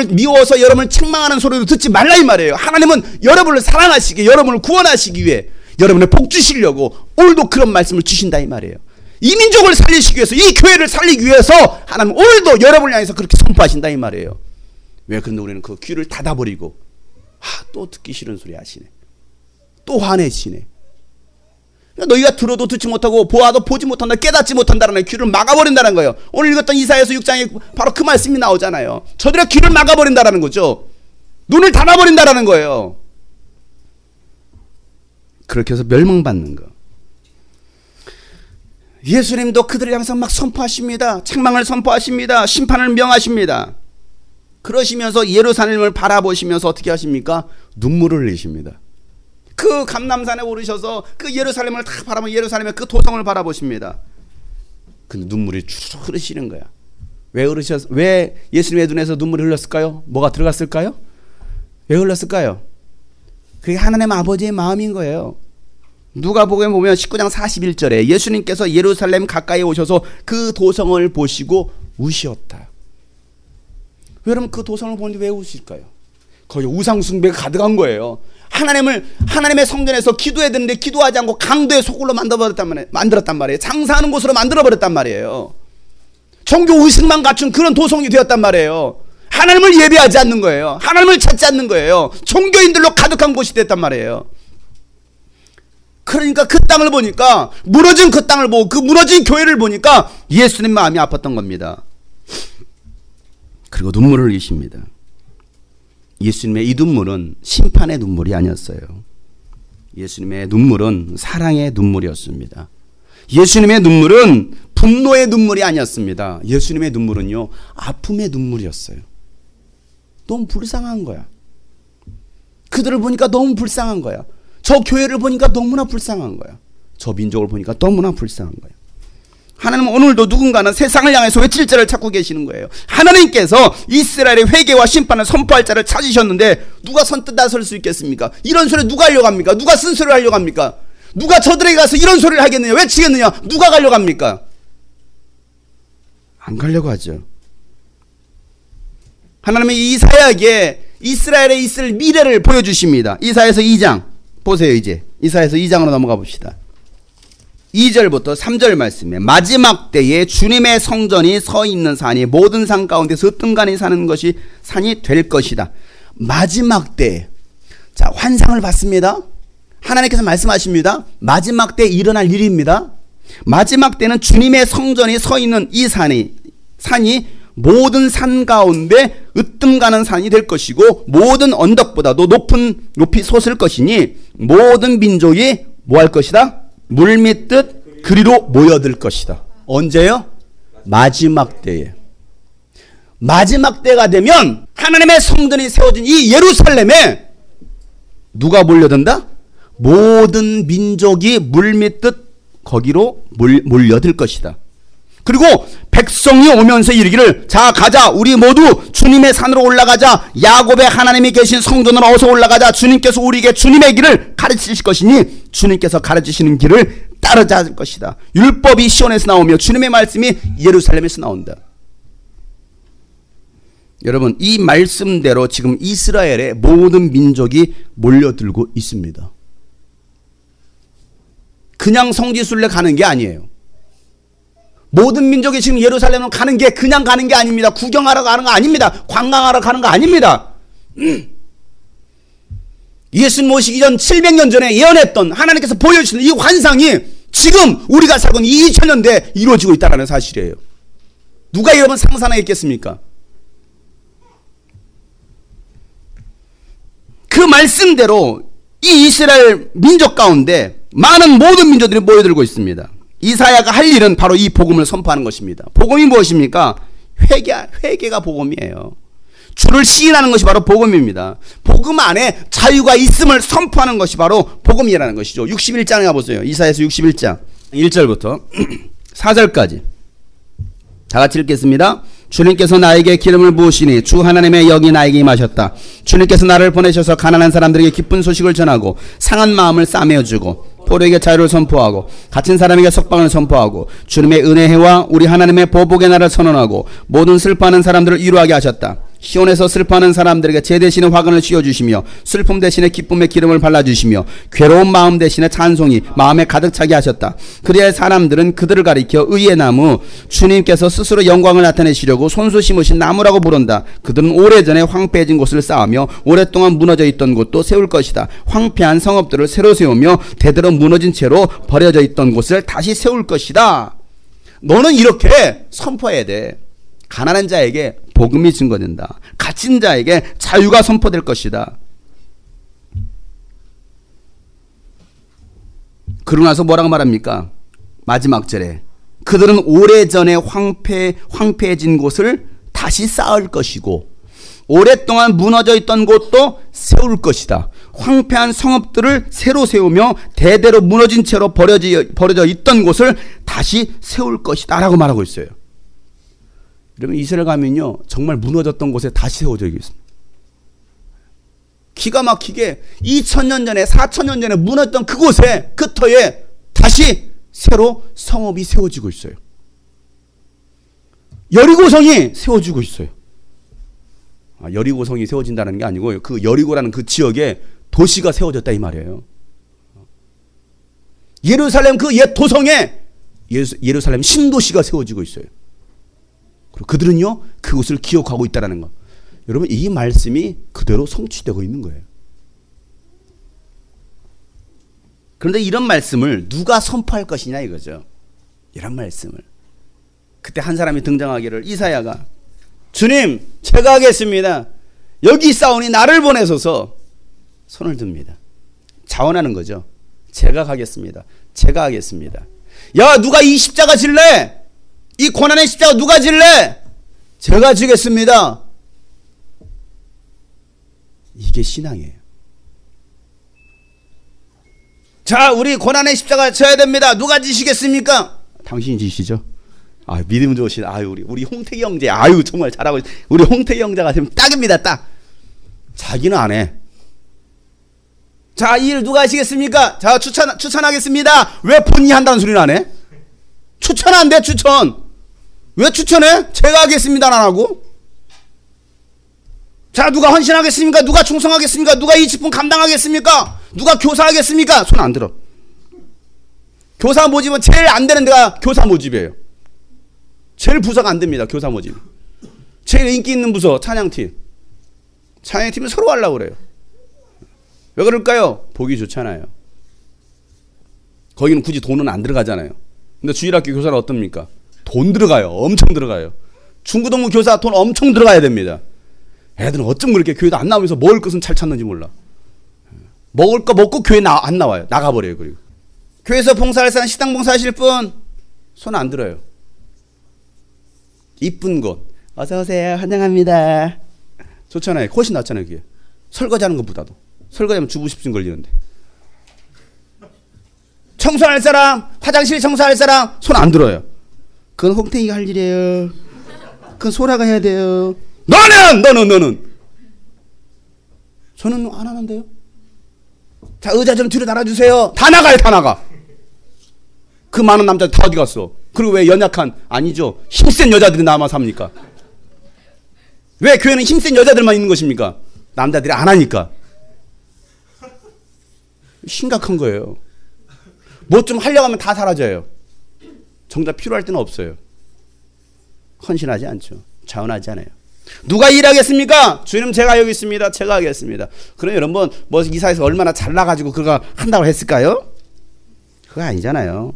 Speaker 3: 미워서 여러분을 책망하는 소리도 듣지 말라 이 말이에요. 하나님은 여러분을 사랑하시기, 여러분을 구원하시기 위해 여러분의 복 주시려고 오늘도 그런 말씀을 주신다 이 말이에요. 이 민족을 살리시기 위해서, 이 교회를 살리기 위해서 하나님 오늘도 여러분을 향해서 그렇게 선포하신다 이 말이에요. 왜? 그런데 우리는 그 귀를 닫아버리고 또 듣기 싫은 소리 하시네. 또 화내시네. 너희가 들어도 듣지 못하고 보아도 보지 못한다, 깨닫지 못한다는 귀를 막아버린다는 거예요. 오늘 읽었던 이사야서 6장에 바로 그 말씀이 나오잖아요. 저들의 귀를 막아버린다는 거죠. 눈을 닫아버린다는 거예요. 그렇게 해서 멸망받는 거. 예수님도 그들을 향해서 막 선포하십니다. 책망을 선포하십니다. 심판을 명하십니다. 그러시면서 예루살렘을 바라보시면서 어떻게 하십니까? 눈물을 흘리십니다. 그 감람산에 오르셔서 그 예루살렘을 다 바라보면 예루살렘의 그 도성을 바라보십니다. 근데 눈물이 주르륵 흐르시는 거야. 왜 예수님의 눈에서 눈물이 흘렀을까요? 뭐가 들어갔을까요? 왜 흘렀을까요? 그게 하나님 아버지의 마음인 거예요. 누가복음 보면 19장 41절에 예수님께서 예루살렘 가까이 오셔서 그 도성을 보시고 우시었다. 여러분, 그 도성을 보는데 왜 우실까요? 거기 우상숭배가 가득한 거예요. 하나님의 성전에서 기도해야 되는데 기도하지 않고 강도의 소굴로 만들었단 말이에요. 장사하는 곳으로 만들어버렸단 말이에요. 종교 의식만 갖춘 그런 도성이 되었단 말이에요. 하나님을 예배하지 않는 거예요. 하나님을 찾지 않는 거예요. 종교인들로 가득한 곳이 됐단 말이에요. 그러니까 그 땅을 보니까, 무너진 그 땅을 보고 그 무너진 교회를 보니까 예수님 마음이 아팠던 겁니다. 그리고 눈물을 흘리십니다. 예수님의 이 눈물은 심판의 눈물이 아니었어요. 예수님의 눈물은 사랑의 눈물이었습니다. 예수님의 눈물은 분노의 눈물이 아니었습니다. 예수님의 눈물은요, 아픔의 눈물이었어요. 너무 불쌍한 거야. 그들을 보니까 너무 불쌍한 거야. 저 교회를 보니까 너무나 불쌍한 거야. 저 민족을 보니까 너무나 불쌍한 거야. 하나님은 오늘도 누군가는 세상을 향해서 외칠 자를 찾고 계시는 거예요. 하나님께서 이스라엘의 회개와 심판을 선포할 자를 찾으셨는데 누가 선뜻 나설 수 있겠습니까? 이런 소리 누가 하려고 합니까? 누가 쓴소리를 하려고 합니까? 누가 저들에게 가서 이런 소리를 하겠느냐, 외치겠느냐? 누가 가려고 합니까? 안 가려고 하죠. 하나님은 이사야에게 이스라엘에 있을 미래를 보여주십니다. 이사야서 2장 보세요. 이제 이사야서 2장으로 넘어가 봅시다. 2절부터 3절 말씀에 마지막 때에 주님의 성전이 서 있는 산이 모든 산 가운데서 으뜸간이 사는 것이 산이 될 것이다. 마지막 때, 자, 환상을 봤습니다. 하나님께서 말씀하십니다. 마지막 때 일어날 일입니다. 마지막 때는 주님의 성전이 서 있는 이 산이 모든 산 가운데 으뜸가는 산이 될 것이고 모든 언덕보다도 높이 솟을 것이니 모든 민족이 뭐 할 것이다? 물밀듯 그리로 모여들 것이다. 언제요? 마지막 때에. 마지막 때가 되면 하나님의 성전이 세워진 이 예루살렘에 누가 몰려든다? 모든 민족이 물밀듯 거기로 몰려들 것이다. 그리고 백성이 오면서 이르기를, 자, 가자, 우리 모두 주님의 산으로 올라가자, 야곱의 하나님이 계신 성전으로 어서 올라가자, 주님께서 우리에게 주님의 길을 가르치실 것이니 주님께서 가르치시는 길을 따르자 할 것이다. 율법이 시온에서 나오며 주님의 말씀이 예루살렘에서 나온다. 여러분, 이 말씀대로 지금 이스라엘의 모든 민족이 몰려들고 있습니다. 그냥 성지순례 가는 게 아니에요. 모든 민족이 지금 예루살렘을 가는 게 그냥 가는 게 아닙니다. 구경하러 가는 거 아닙니다. 관광하러 가는 거 아닙니다. 예수님 오시기 전 700년 전에 예언했던 하나님께서 보여주시는 이 환상이 지금 우리가 살고 있는 2000년대에 이루어지고 있다는 사실이에요. 누가 여러분 상상하겠습니까? 그 말씀대로 이 이스라엘 민족 가운데 많은 모든 민족들이 모여들고 있습니다. 이사야가 할 일은 바로 이 복음을 선포하는 것입니다. 복음이 무엇입니까? 회개가 복음이에요. 주를 시인하는 것이 바로 복음입니다. 복음 안에 자유가 있음을 선포하는 것이 바로 복음이라는 것이죠. 61장에 가보세요. 이사야서 61장 1절부터 4절까지 다 같이 읽겠습니다. 주님께서 나에게 기름을 부으시니 주 하나님의 영이 나에게 임하셨다. 주님께서 나를 보내셔서 가난한 사람들에게 기쁜 소식을 전하고 상한 마음을 싸매어주고 포로에게 자유를 선포하고 갇힌 사람에게 석방을 선포하고 주님의 은혜와 우리 하나님의 보복의 날을 선언하고 모든 슬퍼하는 사람들을 위로하게 하셨다. 시온에서 슬퍼하는 사람들에게 제 대신에 화관을 씌워주시며 슬픔 대신에 기쁨의 기름을 발라주시며 괴로운 마음 대신에 찬송이 마음에 가득 차게 하셨다. 그리하여 사람들은 그들을 가리켜 의의 나무 주님께서 스스로 영광을 나타내시려고 손수 심으신 나무라고 부른다. 그들은 오래전에 황폐해진 곳을 쌓으며 오랫동안 무너져 있던 곳도 세울 것이다. 황폐한 성읍들을 새로 세우며 대대로 무너진 채로 버려져 있던 곳을 다시 세울 것이다. 너는 이렇게 선포해야 돼. 가난한 자에게 복음이 증거된다. 갇힌 자에게 자유가 선포될 것이다. 그러고 나서 뭐라고 말합니까? 마지막 절에 그들은 오래전에 황폐해진 곳을 다시 쌓을 것이고 오랫동안 무너져 있던 곳도 세울 것이다. 황폐한 성읍들을 새로 세우며 대대로 무너진 채로 버려져 있던 곳을 다시 세울 것이다 라고 말하고 있어요. 여러분 이스라엘 가면요 정말 무너졌던 곳에 다시 세워져 있습니다. 기가 막히게 2000년 전에 4000년 전에 무너졌던 그곳에 그 터에 다시 새로 성읍이 세워지고 있어요. 여리고성이 세워지고 있어요. 여리고성이 세워진다는 게 아니고 그 여리고라는 그 지역에 도시가 세워졌다 이 말이에요. 예루살렘 그 옛 도성에 예루살렘 신도시가 세워지고 있어요. 그리고 그들은요 그곳을 기억하고 있다는 것. 여러분 이 말씀이 그대로 성취되고 있는 거예요. 그런데 이런 말씀을 누가 선포할 것이냐 이거죠. 이런 말씀을. 그때 한 사람이 등장하기를 이사야가 주님 제가 하겠습니다. 여기 싸우니 나를 보내소서 손을 듭니다. 자원하는 거죠. 제가 가겠습니다. 제가 하겠습니다. 야 누가 이 십자가 질래? 이 고난의 십자가 누가 질래? 제가 지겠습니다. 이게 신앙이에요. 자 우리 고난의 십자가 져야 됩니다. 누가 지시겠습니까? 당신이 지시죠. 아 믿음 좋으신 우리 홍태기 형제 정말 잘하고 우리 홍태기 형제가 지금 딱입니다. 딱. 자기는 안 해. 자 이 일 누가 하시겠습니까? 자 추천하겠습니다. 왜 본인이 한다는 소리는 안 해? 추천 안 돼. 추천. 왜 추천해? 제가 하겠습니다. 안 하고. 자 누가 헌신하겠습니까? 누가 충성하겠습니까? 누가 이 직분 감당하겠습니까? 누가 교사하겠습니까? 손 안 들어. 교사 모집은 제일 안 되는 데가 교사 모집이에요. 제일 부서가 안 됩니다. 교사 모집. 제일 인기 있는 부서 찬양팀. 찬양팀은 서로 하려고 그래요. 왜 그럴까요? 보기 좋잖아요. 거기는 굳이 돈은 안 들어가잖아요. 근데 주일학교 교사는 어떻습니까? 돈 들어가요. 엄청 들어가요. 중고등부 교사 돈 엄청 들어가야 됩니다. 애들은 어쩜 그렇게 교회도 안 나오면서 먹을 것은 잘 찾는지 몰라. 먹을 거 먹고 교회 안 나와요. 나가버려요. 그리고 교회에서 봉사할 사람 식당 봉사하실 분 손 안 들어요. 이쁜 곳 어서오세요 환영합니다. 좋잖아요. 훨씬 낫잖아요. 그게 설거지하는 것보다도. 설거지하면 주부십신 걸리는데. 청소할 사람 화장실 청소할 사람 손 안 들어요. 그건 홍태기가 할 일이에요. 그건 소라가 해야 돼요. 너는 저는 안 하는데요. 자 의자 좀 뒤로 달아주세요. 다 나가요. 다 나가. 그 많은 남자들 다 어디 갔어? 그리고 왜 연약한 아니죠 힘센 여자들이 남아서 합니까? 왜 교회는 힘센 여자들만 있는 것입니까? 남자들이 안 하니까. 심각한 거예요. 뭐 좀 하려고 하면 다 사라져요. 정작 필요할 때는 없어요. 헌신하지 않죠. 자원하지 않아요. 누가 일하겠습니까? 주님 제가 여기 있습니다. 제가 하겠습니다. 그럼 여러분 뭐 이사에서 얼마나 잘나가지고 그거 한다고 했을까요? 그거 아니잖아요.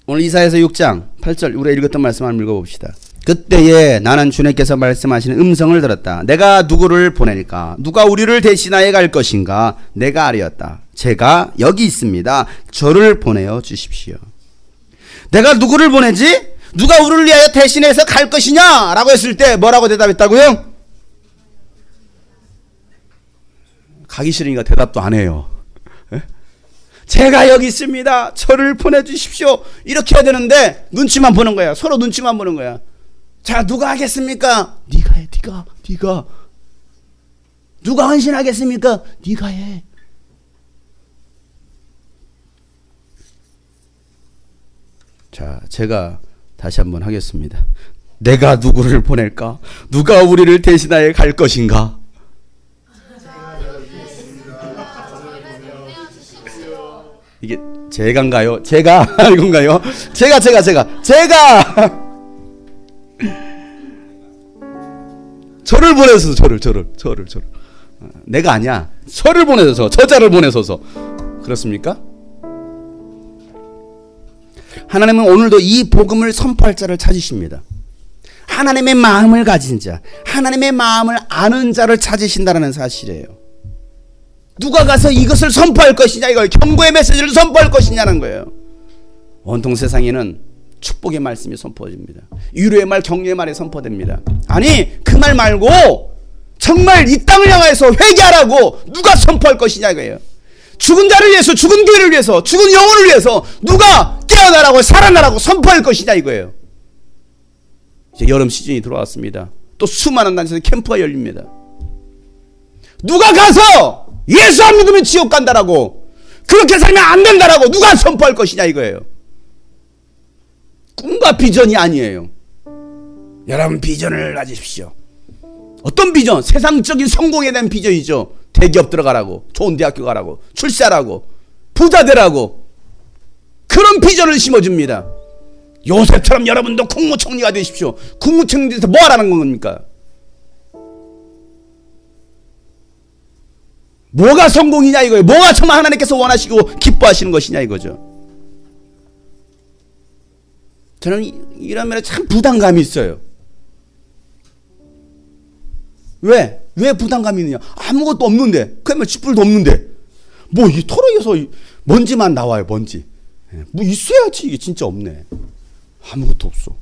Speaker 3: 오늘 이사야서 6장 8절 우리가 읽었던 말씀 한번 읽어봅시다. 그때에 나는 주님께서 말씀하시는 음성을 들었다. 내가 누구를 보낼까? 누가 우리를 대신하여 갈 것인가? 내가 아뢰었다. 제가 여기 있습니다. 저를 보내어 주십시오. 내가 누구를 보내지? 누가 우리를 위하여 대신해서 갈 것이냐? 라고 했을 때 뭐라고 대답했다고요? 가기 싫으니까 대답도 안 해요. 제가 여기 있습니다. 저를 보내주십시오. 이렇게 해야 되는데 눈치만 보는 거야. 서로 눈치만 보는 거야. 자, 누가 하겠습니까? 네가 해. 네가. 누가 헌신하겠습니까? 네가 해. 자, 제가 다시 한번 하겠습니다. 내가 누구를 보낼까? 누가 우리를 대신하여 갈 것인가? 이게 제가인가요? 제가 이건가요? 제가 저를 보내서 저를 내가 아니야. 저를 보내서 저자를 보내서서 그렇습니까? 하나님은 오늘도 이 복음을 선포할 자를 찾으십니다. 하나님의 마음을 가진 자, 하나님의 마음을 아는 자를 찾으신다는 사실이에요. 누가 가서 이것을 선포할 것이냐, 이걸 경고의 메시지를 선포할 것이냐는 거예요. 온통 세상에는 축복의 말씀이 선포됩니다. 위로의 말, 격려의 말이 선포됩니다. 아니, 그 말 말고 정말 이 땅을 향해서 회개하라고 누가 선포할 것이냐 이거예요. 죽은 자를 위해서, 죽은 교회를 위해서, 죽은 영혼을 위해서 누가 깨어나라고 살아나라고 선포할 것이냐 이거예요. 이제 여름 시즌이 들어왔습니다. 또 수많은 단체에서 캠프가 열립니다. 누가 가서 예수 안 믿으면 지옥 간다라고, 그렇게 살면 안 된다라고 누가 선포할 것이냐 이거예요. 꿈과 비전이 아니에요. 여러분 비전을 가지십시오. 어떤 비전? 세상적인 성공에 대한 비전이죠. 대기업 들어가라고, 좋은 대학교 가라고, 출세하라고, 부자 되라고, 그런 비전을 심어줍니다. 요셉처럼 여러분도 국무총리가 되십시오. 국무총리 돼서 뭐 하라는 겁니까? 뭐가 성공이냐 이거예요. 뭐가 정말 하나님께서 원하시고 기뻐하시는 것이냐 이거죠. 저는 이런 면에 참 부담감이 있어요. 왜 부담감이 있느냐? 아무것도 없는데, 그러면 쥐뿔도 없는데, 뭐 이 토로에서 먼지만 나와요. 먼지. 뭐 있어야지. 이게 진짜 없네. 아무것도 없어.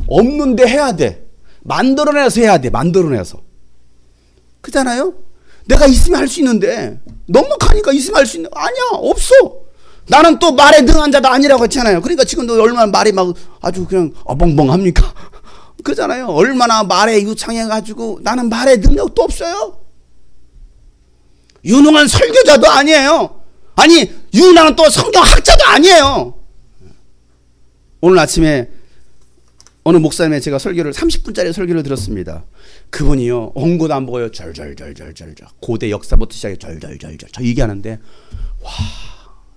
Speaker 3: 없는데 해야 돼. 만들어내서 해야 돼. 만들어내서. 그렇잖아요? 내가 있으면 할 수 있는데, 넉넉하니까 있으면 할 수 있는, 아니야, 없어. 나는 또 말에 능한 자도 아니라고 했잖아요. 그러니까 지금도 얼마나 말이 막 아주 그냥 어벙벙합니까? 그러잖아요. 얼마나 말에 유창해가지고 나는 말에 능력도 없어요. 유능한 설교자도 아니에요. 아니, 유능한 또 성경학자도 아니에요. 오늘 아침에 어느 목사님의 제가 설교를 30분짜리 설교를 들었습니다. 그분이요, 온 곳 안 보여요. 절절절절절. 고대 역사부터 시작해 절절절절. 저 얘기하는데, 와,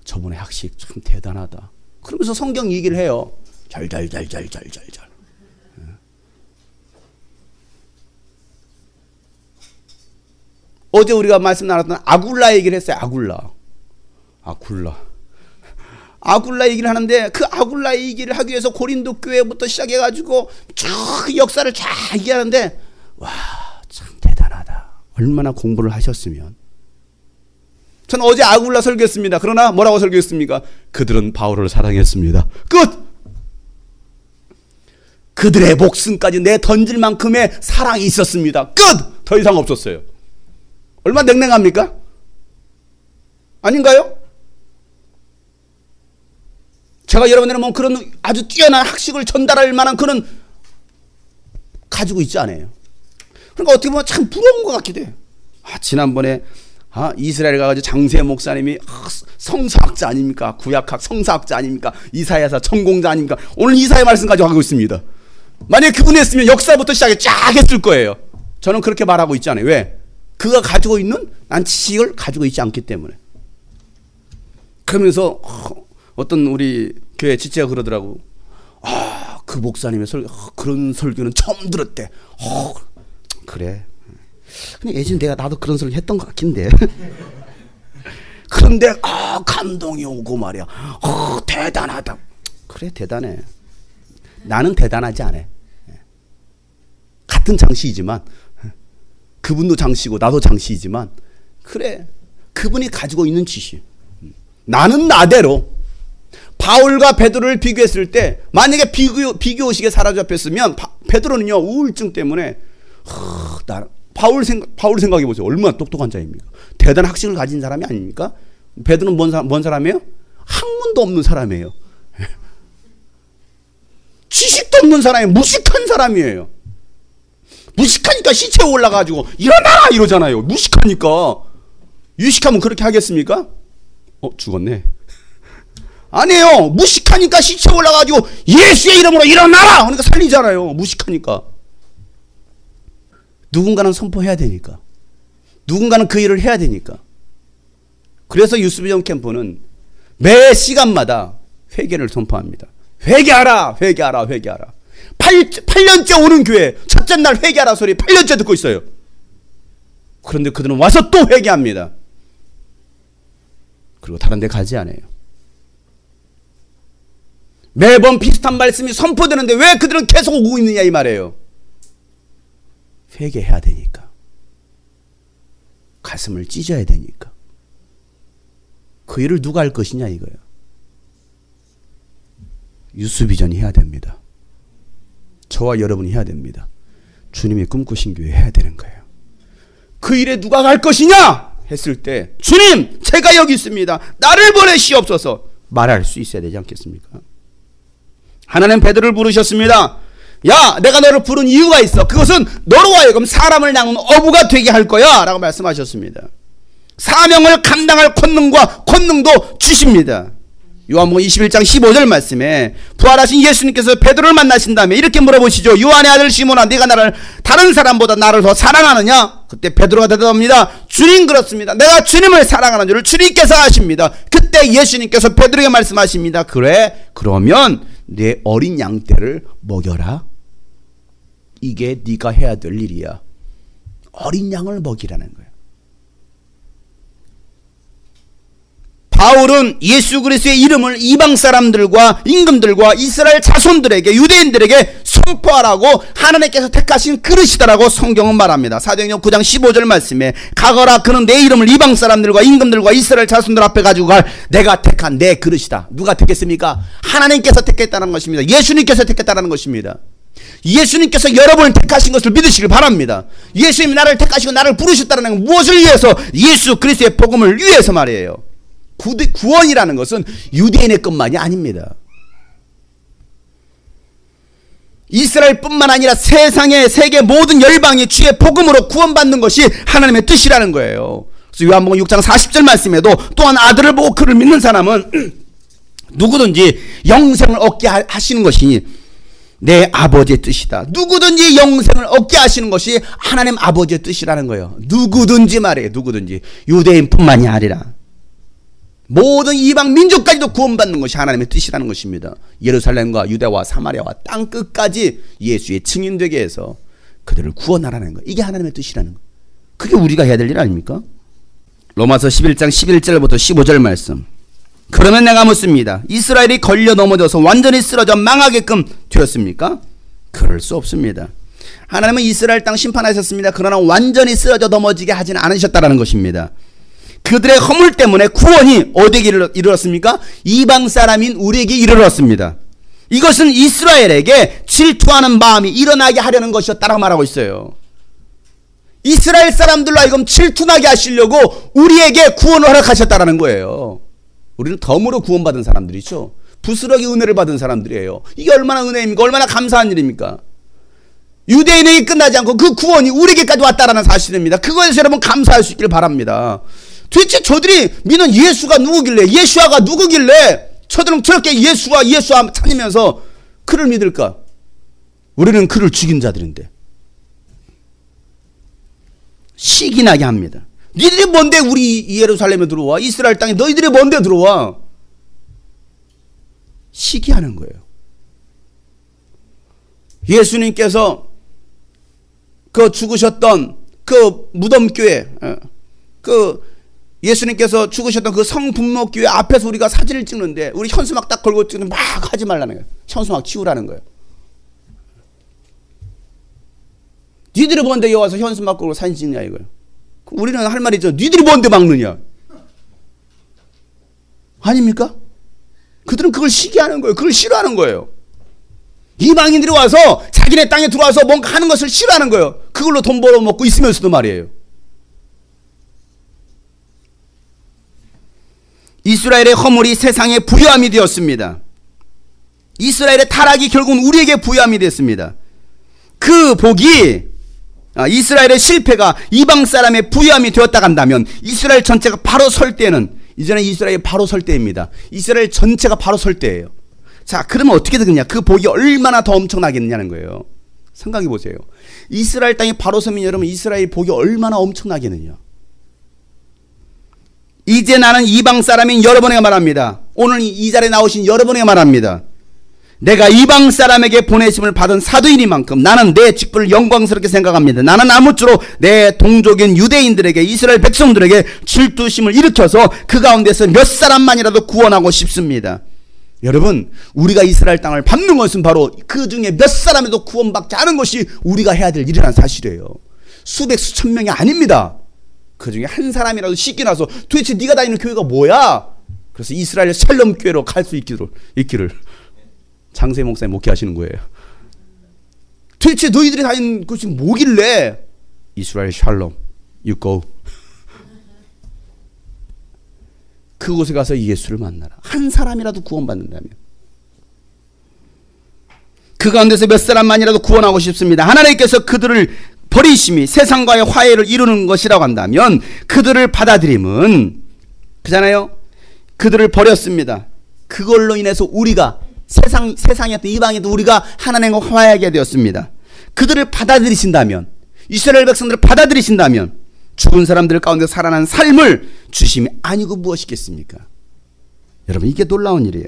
Speaker 3: 저분의 학식 참 대단하다. 그러면서 성경 얘기를 해요. 절절절절절절. 어제 우리가 말씀 나눴던 아굴라 얘기를 했어요. 아굴라 얘기를 하는데, 그 아굴라 얘기를 하기 위해서 고린도 교회부터 시작해가지고 쭉 역사를 쫙 얘기하는데, 와, 참 대단하다. 얼마나 공부를 하셨으면. 저는 어제 아굴라 설교했습니다. 그러나 뭐라고 설교했습니까? 그들은 바울을 사랑했습니다. 끝! 그들의 목숨까지 내 던질 만큼의 사랑이 있었습니다. 끝! 더 이상 없었어요. 얼마나 냉랭합니까? 아닌가요? 제가 여러분들은 뭐 그런 아주 뛰어난 학식을 전달할 만한 그런 가지고 있지 않아요. 그러니까 어떻게 보면 참 부러운 것 같기도 해요. 지난번에 이스라엘 가가지고 장세 목사님이 성사학자 아닙니까? 구약학 성사학자 아닙니까? 이사야서 전공자 아닙니까? 오늘 이사야 말씀 가지고 하고 있습니다. 만약에 그분이 했으면 역사부터 시작해 쫙 했을 거예요. 저는 그렇게 말하고 있지 않아요. 왜? 그가 가지고 있는 난 지식을 가지고 있지 않기 때문에. 그러면서 어떤 우리 교회 지체가 그러더라고. 그 목사님의 그런 설교는 처음 들었대. 그래. 근데 예전에 나도 그런 설교 했던 것 같긴데. 그런데 감동이 오고 말이야. 대단하다. 그래, 대단해. 나는 대단하지 않아. 같은 장씨이지만, 그분도 장씨고 나도 장씨이지만, 그래, 그분이 가지고 있는 지식. 나는 나대로. 바울과 베드로를 비교했을 때, 만약에 비교의식에 사로잡혔으면 베드로는요, 우울증 때문에 바울 생각해 보세요. 얼마나 똑똑한 자입니까? 대단한 학식을 가진 사람이 아닙니까? 베드로는 뭔 사람이에요? 학문도 없는 사람이에요. 지식도 없는 사람이에요. 무식한 사람이에요. 무식하니까 시체에 올라가지고 일어나! 이러잖아요. 무식하니까. 유식하면 그렇게 하겠습니까? 죽었네. 아니에요. 무식하니까 시체에 올라가지고 예수의 이름으로 일어나라! 그러니까 살리잖아요. 무식하니까. 누군가는 선포해야 되니까. 누군가는 그 일을 해야 되니까. 그래서 유스비전 캠프는 매 시간마다 회개를 선포합니다. 회개하라! 회개하라! 회개하라! 8년째 오는 교회 첫째 날 회개하라 소리 8년째 듣고 있어요. 그런데 그들은 와서 또 회개합니다. 그리고 다른 데 가지 않아요. 매번 비슷한 말씀이 선포되는데 왜 그들은 계속 오고 있느냐 이 말이에요. 회개해야 되니까. 가슴을 찢어야 되니까. 그 일을 누가 할 것이냐 이거예요. 유스비전이 해야 됩니다. 저와 여러분이 해야 됩니다. 주님이 꿈꾸신 교회 해야 되는 거예요. 그 일에 누가 갈 것이냐 했을 때 주님 제가 여기 있습니다. 나를 보내시옵소서 말할 수 있어야 되지 않겠습니까? 하나님 베드로를 부르셨습니다. 야 내가 너를 부른 이유가 있어. 그것은 너로 하여금 사람을 낳는 어부가 되게 할 거야 라고 말씀하셨습니다. 사명을 감당할 권능도 주십니다. 요한복음 21장 15절 말씀에 부활하신 예수님께서 베드로를 만나신 다음에 이렇게 물어보시죠. 요한의 아들 시몬아 네가 나를 다른 사람보다 나를 더 사랑하느냐? 그때 베드로가 대답합니다. 주님 그렇습니다. 내가 주님을 사랑하는 줄을 주님께서 아십니다. 그때 예수님께서 베드로에게 말씀하십니다. 그래 그러면 내 어린 양떼를 먹여라. 이게 네가 해야 될 일이야. 어린 양을 먹이라는 거예요. 바울은 예수 그리스도의 이름을 이방 사람들과 임금들과 이스라엘 자손들에게 유대인들에게 선포하라고 하나님께서 택하신 그릇이다라고 성경은 말합니다. 사도행전 9장 15절 말씀에 가거라 그는 내 이름을 이방 사람들과 임금들과 이스라엘 자손들 앞에 가지고 갈 내가 택한 내 그릇이다. 누가 택했습니까? 하나님께서 택했다는 것입니다. 예수님께서 택했다는 것입니다. 예수님께서 여러분을 택하신 것을 믿으시길 바랍니다. 예수님이 나를 택하시고 나를 부르셨다는 건 무엇을 위해서? 예수 그리스도의 복음을 위해서 말이에요. 구원이라는 것은 유대인의 것만이 아닙니다. 이스라엘뿐만 아니라 세계 모든 열방이 주의 복음으로 구원받는 것이 하나님의 뜻이라는 거예요. 그래서 요한복음 6장 40절 말씀에도 또한 아들을 보고 그를 믿는 사람은 누구든지 영생을 얻게 하시는 것이 내 아버지의 뜻이다. 누구든지 영생을 얻게 하시는 것이 하나님 아버지의 뜻이라는 거예요. 누구든지 말이에요. 누구든지. 유대인뿐만이 아니라 모든 이방 민족까지도 구원받는 것이 하나님의 뜻이라는 것입니다. 예루살렘과 유대와 사마리아와 땅 끝까지 예수의 증인되게 해서 그들을 구원하라는 것. 이게 하나님의 뜻이라는 것. 그게 우리가 해야 될 일 아닙니까? 로마서 11장 11절부터 15절 말씀. 그러면 내가 묻습니다. 이스라엘이 걸려 넘어져서 완전히 쓰러져 망하게끔 되었습니까? 그럴 수 없습니다. 하나님은 이스라엘 땅 심판하셨습니다. 그러나 완전히 쓰러져 넘어지게 하지는 않으셨다는 것입니다. 그들의 허물 때문에 구원이 어디에 이르렀습니까? 이방 사람인 우리에게 이르렀습니다. 이것은 이스라엘에게 질투하는 마음이 일어나게 하려는 것이었다라고 말하고 있어요. 이스라엘 사람들로 하여금 질투나게 하시려고 우리에게 구원을 허락하셨다라는 거예요. 우리는 덤으로 구원받은 사람들이죠. 부스러기 은혜를 받은 사람들이에요. 이게 얼마나 은혜입니까? 얼마나 감사한 일입니까? 유대인에게 끝나지 않고 그 구원이 우리에게까지 왔다라는 사실입니다. 그거에서 여러분 감사할 수 있길 바랍니다. 도대체 저들이 믿는 예수가 누구길래, 예수아가 누구길래 저들은 저렇게 예수아 찾으면서 그를 믿을까? 우리는 그를 죽인 자들인데. 시기나게 합니다. 니들이 뭔데 우리 예루살렘에 들어와? 이스라엘 땅에 너희들이 뭔데 들어와? 시기하는 거예요. 예수님께서 그 죽으셨던 그 무덤교회, 그 예수님께서 죽으셨던 그 성분모교회 앞에서 우리가 사진을 찍는데 우리 현수막 딱 걸고 찍는 막 하지 말라는 거예요. 현수막 치우라는 거예요. 니들이 뭔데 여기 와서 현수막 걸고 사진 찍냐 이거예요. 우리는 할 말이 있죠. 니들이 뭔데 막느냐. 아닙니까? 그들은 그걸 시기하는 거예요. 그걸 싫어하는 거예요. 이방인들이 와서 자기네 땅에 들어와서 뭔가 하는 것을 싫어하는 거예요. 그걸로 돈 벌어먹고 있으면서도 말이에요. 이스라엘의 허물이 세상의 부요함이 되었습니다. 이스라엘의 타락이 결국은 우리에게 부요함이 됐습니다. 그 복이 이스라엘의 실패가 이방 사람의 부요함이 되었다 간다면 이스라엘 전체가 바로 설 때는 이제는 이스라엘이 바로 설 때입니다. 이스라엘 전체가 바로 설 때예요. 자, 그러면 어떻게 되겠냐? 그 복이 얼마나 더 엄청나겠냐는 거예요. 생각해 보세요. 이스라엘 땅이 바로 서면 여러분 이스라엘 복이 얼마나 엄청나겠느냐. 이제 나는 이방 사람인 여러분에게 말합니다. 오늘 이 자리에 나오신 여러분에게 말합니다. 내가 이방 사람에게 보내심을 받은 사도이니만큼 나는 내 직분을 영광스럽게 생각합니다. 나는 아무쪼록 내 동족인 유대인들에게 이스라엘 백성들에게 질투심을 일으켜서 그 가운데서 몇 사람만이라도 구원하고 싶습니다. 여러분, 우리가 이스라엘 땅을 밟는 것은 바로 그 중에 몇 사람에도 구원받지 않은 것이 우리가 해야 될 일이라는 사실이에요. 수백 수천 명이 아닙니다. 그 중에 한 사람이라도 씻겨나서 도대체 네가 다니는 교회가 뭐야? 그래서 이스라엘 샬롬 교회로 갈 수 있기를 장세 목사님 목회하시는 거예요. 도대체 너희들이 다니는 곳이 뭐길래? 이스라엘 샬롬, you go. 그곳에 가서 예수를 만나라. 한 사람이라도 구원받는다면. 그 가운데서 몇 사람만이라도 구원하고 싶습니다. 하나님께서 그들을 버리심이 세상과의 화해를 이루는 것이라고 한다면 그들을 받아들임은 그잖아요. 그들을 버렸습니다. 그걸로 인해서 우리가 세상이었던 이방에도 우리가 하나님과 화해하게 되었습니다. 그들을 받아들이신다면, 이스라엘 백성들을 받아들이신다면 죽은 사람들 가운데 살아난 삶을 주심이 아니고 무엇이겠습니까? 여러분, 이게 놀라운 일이에요.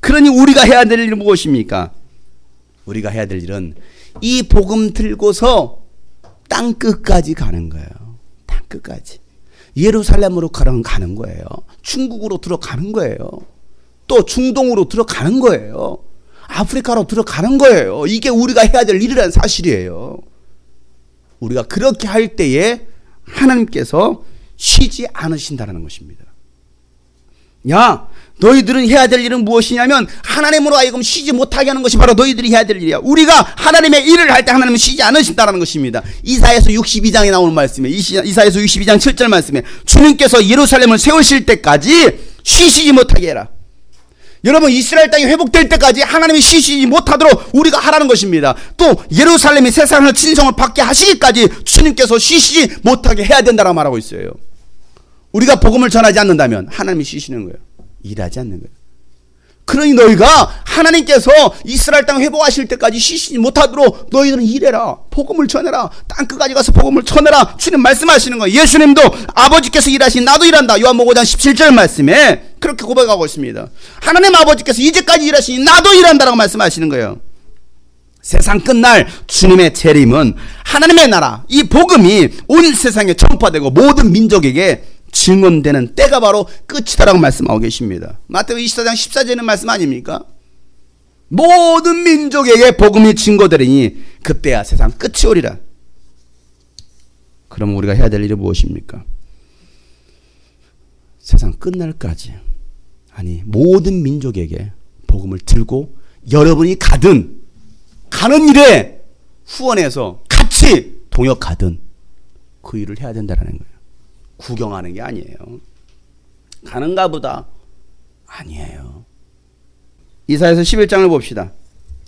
Speaker 3: 그러니 우리가 해야 될 일은 무엇입니까? 우리가 해야 될 일은 이 복음 들고서 땅 끝까지 가는 거예요. 땅 끝까지. 예루살렘으로 가는 거예요. 중국으로 들어가는 거예요. 또 중동으로 들어가는 거예요. 아프리카로 들어가는 거예요. 이게 우리가 해야 될 일이라는 사실이에요. 우리가 그렇게 할 때에 하나님께서 쉬지 않으신다는 것입니다. 야, 너희들은 해야 될 일은 무엇이냐면 하나님으로 하여금 쉬지 못하게 하는 것이 바로 너희들이 해야 될 일이야. 우리가 하나님의 일을 할 때 하나님은 쉬지 않으신다는 것입니다. 이사야서 62장에 나오는 말씀에, 이사야서 62장 7절 말씀에 주님께서 예루살렘을 세우실 때까지 쉬시지 못하게 해라. 여러분, 이스라엘 땅이 회복될 때까지 하나님이 쉬시지 못하도록 우리가 하라는 것입니다. 또 예루살렘이 세상을 친성을 받게 하시기까지 주님께서 쉬시지 못하게 해야 된다고 말하고 있어요. 우리가 복음을 전하지 않는다면 하나님이 쉬시는 거예요. 일하지 않는 거예요. 그러니 너희가 하나님께서 이스라엘 땅 회복하실 때까지 쉬시지 못하도록 너희들은 일해라. 복음을 전해라. 땅끝까지 가서 복음을 전해라. 주님 말씀하시는 거예요. 예수님도 아버지께서 일하신 나도 일한다. 요한복음 5장 17절 말씀에 그렇게 고백하고 있습니다. 하나님 아버지께서 이제까지 일하시니 나도 일한다라고 말씀하시는 거예요. 세상 끝날 주님의 재림은 하나님의 나라, 이 복음이 온 세상에 전파되고 모든 민족에게 증언되는 때가 바로 끝이다라고 말씀하고 계십니다. 마태복음 24장 14절의 말씀 아닙니까? 모든 민족에게 복음이 증거되리니 그때야 세상 끝이 오리라. 그럼 우리가 해야 될 일이 무엇입니까? 세상 끝날까지, 아니 모든 민족에게 복음을 들고 여러분이 가는 일에 후원해서 같이 동역하든 그 일을 해야 된다는 거예요. 구경하는 게 아니에요. 가는가 보다. 아니에요. 이사야서 11장을 봅시다.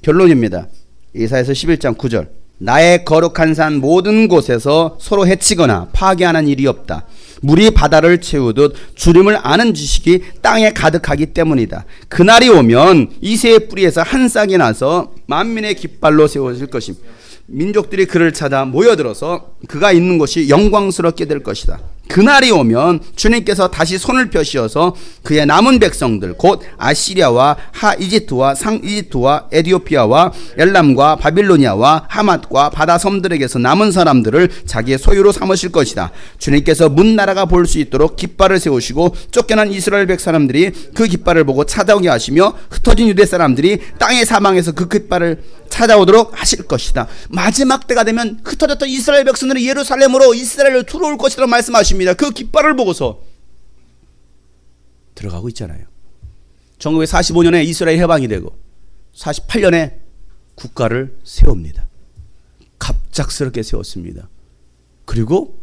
Speaker 3: 결론입니다. 이사야서 11장 9절. 나의 거룩한 산 모든 곳에서 서로 해치거나 파괴하는 일이 없다. 물이 바다를 채우듯 주님을 아는 지식이 땅에 가득하기 때문이다. 그날이 오면 이새의 뿌리에서 한 싹이 나서 만민의 깃발로 세워질 것입니다. 민족들이 그를 찾아 모여들어서 그가 있는 곳이 영광스럽게 될 것이다. 그날이 오면 주님께서 다시 손을 펴시어서 그의 남은 백성들 곧 아시리아와 하이집트와 상이집트와 에디오피아와 엘람과 바빌로니아와 하맛과 바다 섬들에게서 남은 사람들을 자기의 소유로 삼으실 것이다. 주님께서 문 나라가 볼 수 있도록 깃발을 세우시고 쫓겨난 이스라엘 백 사람들이 그 깃발을 보고 찾아오게 하시며 흩어진 유대 사람들이 땅의 사방에서 그 깃발을 찾아오도록 하실 것이다. 마지막 때가 되면 흩어졌던 이스라엘 백성들이 예루살렘으로 이스라엘로 들어올 것이라고 말씀하십니다. 그 깃발을 보고서 들어가고 있잖아요. 1945년에 이스라엘 해방이 되고 48년에 국가를 세웁니다. 갑작스럽게 세웠습니다. 그리고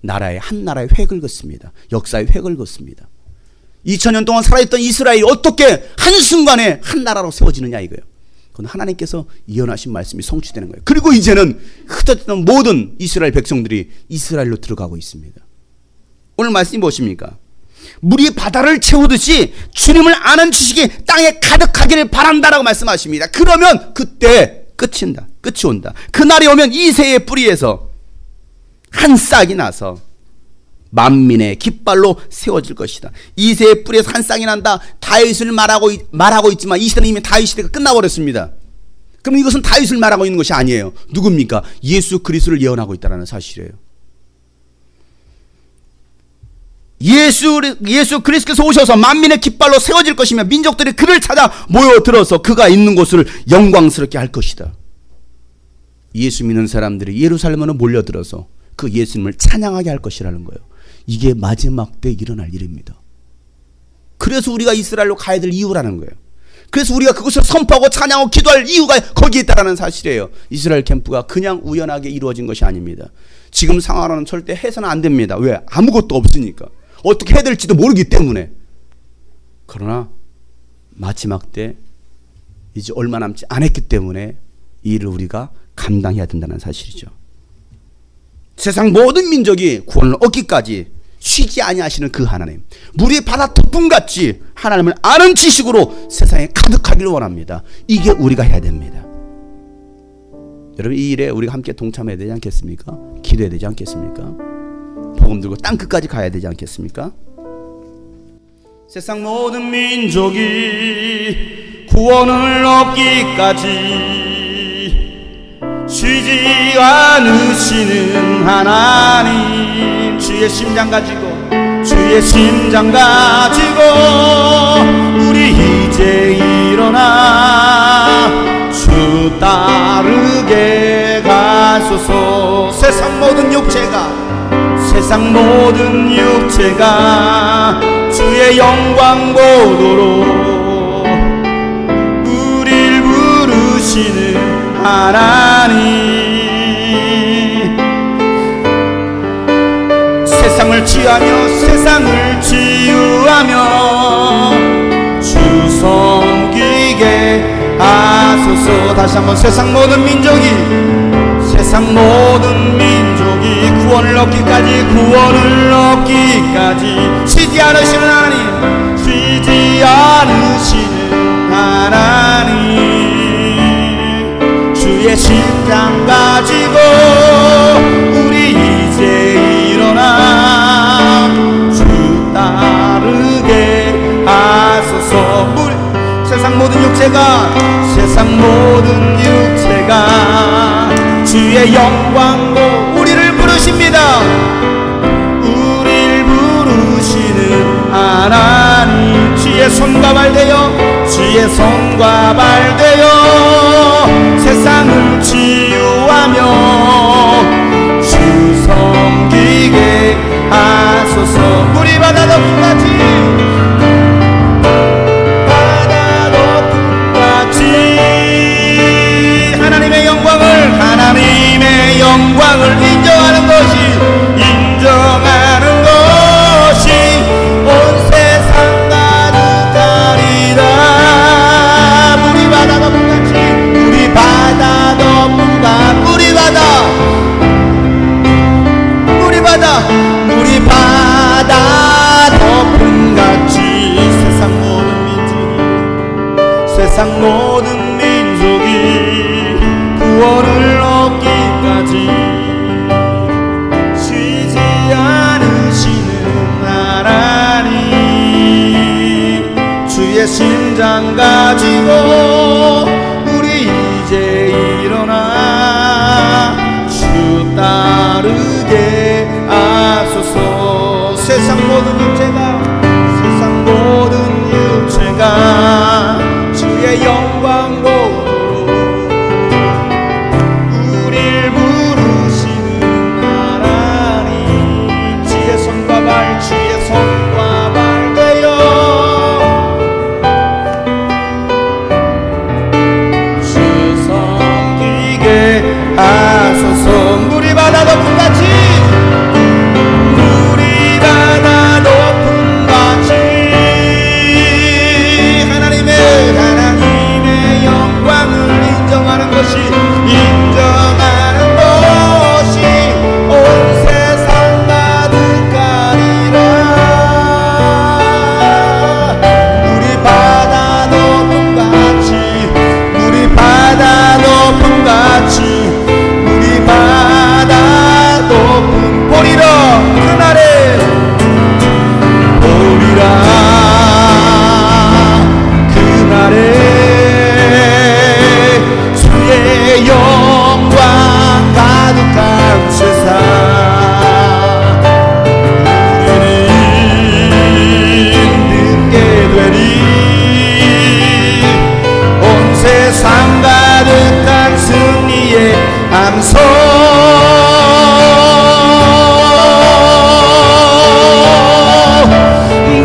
Speaker 3: 한 나라의 획을 긋습니다. 역사의 획을 긋습니다. 2000년 동안 살아있던 이스라엘이 어떻게 한순간에 한 나라로 세워지느냐 이거예요. 그건 하나님께서 예언하신 말씀이 성취되는 거예요. 그리고 이제는 흩어졌던 모든 이스라엘 백성들이 이스라엘로 들어가고 있습니다. 오늘 말씀이 무엇입니까? 물이 바다를 채우듯이 주님을 아는 지식이 땅에 가득하기를 바란다라고 말씀하십니다. 그러면 그때 끝이 온다. 그날이 오면 이새의 뿌리에서 한 싹이 나서 만민의 깃발로 세워질 것이다. 이새의 뿌리에서 한 싹이 난다. 다윗을 말하고 있지만 이 시대는 이미 다윗 시대가 끝나버렸습니다. 그럼 이것은 다윗을 말하고 있는 것이 아니에요. 누굽니까? 예수 그리스도를 예언하고 있다는 사실이에요. 예수 그리스도께서 오셔서 만민의 깃발로 세워질 것이며 민족들이 그를 찾아 모여들어서 그가 있는 곳을 영광스럽게 할 것이다. 예수 믿는 사람들이 예루살렘으로 몰려들어서 그 예수님을 찬양하게 할 것이라는 거예요. 이게 마지막 때 일어날 일입니다. 그래서 우리가 이스라엘로 가야 될 이유라는 거예요. 그래서 우리가 그것을 선포하고 찬양하고 기도할 이유가 거기에 있다는 사실이에요. 이스라엘 캠프가 그냥 우연하게 이루어진 것이 아닙니다. 지금 상황으로는 절대 해서는 안 됩니다. 왜? 아무것도 없으니까. 어떻게 해야 될지도 모르기 때문에. 그러나 마지막 때 이제 얼마 남지 않았기 때문에 이 일을 우리가 감당해야 된다는 사실이죠. 세상 모든 민족이 구원을 얻기까지 쉬지 아니하시는 그 하나님, 물이 바다 덮음같이 하나님을 아는 지식으로 세상에 가득하기를 원합니다. 이게 우리가 해야 됩니다. 여러분, 이 일에 우리가 함께 동참해야 되지 않겠습니까? 기도해야 되지 않겠습니까? 복음 들고 땅끝까지 가야 되지 않겠습니까? 세상 모든 민족이 구원을 얻기까지 쉬지 않으시는 하나님, 주의 심장 가지고 우리 이제 일어나 주 따르게 가소서. 세상 모든 육체가 주의 영광 보도록 우릴 부르시는 하나님, 세상을 치유하며 주 섬기게 하소서. 다시 한번 세상 모든 민족이 구원을 얻기까지 쉬지 않으시는 하나님, 주의 심장 가지고 우리 이제 일어나 주 따르게 하소서. 세상 모든 육체가 주의 영광으로 우리를 부르십니다. 우리를 부르시는 하나님, 주의 손과 발 되어 세상을 치유하며 주 섬기게 하소서. 물이 바다 덮음같이 하나님의 영광을 인정하는 것이 온 세상 가득하리라. 물이 바다 덮음같이 세상 모든 민족이 구원을 얻기까지 쉬지 않으시
Speaker 2: 심장 가지고 우리 이제 일어나 주 따르게 하소서. 세상 모든 육체가 주의 영광 보도록 우릴 부르시는 하나님, 주의 손과 발 되어 주 섬기게 하소서. 물이 바다 높은 같이 인정하는 것이 온 세상 가득하리라. 물이 바다 높은 같이 물이 바다 높은 같이 물이 바다 높은 보리라. 그날에 영광 가득한 세상 우리는 듣게 되리. 온 세상 가득한 승리의 함성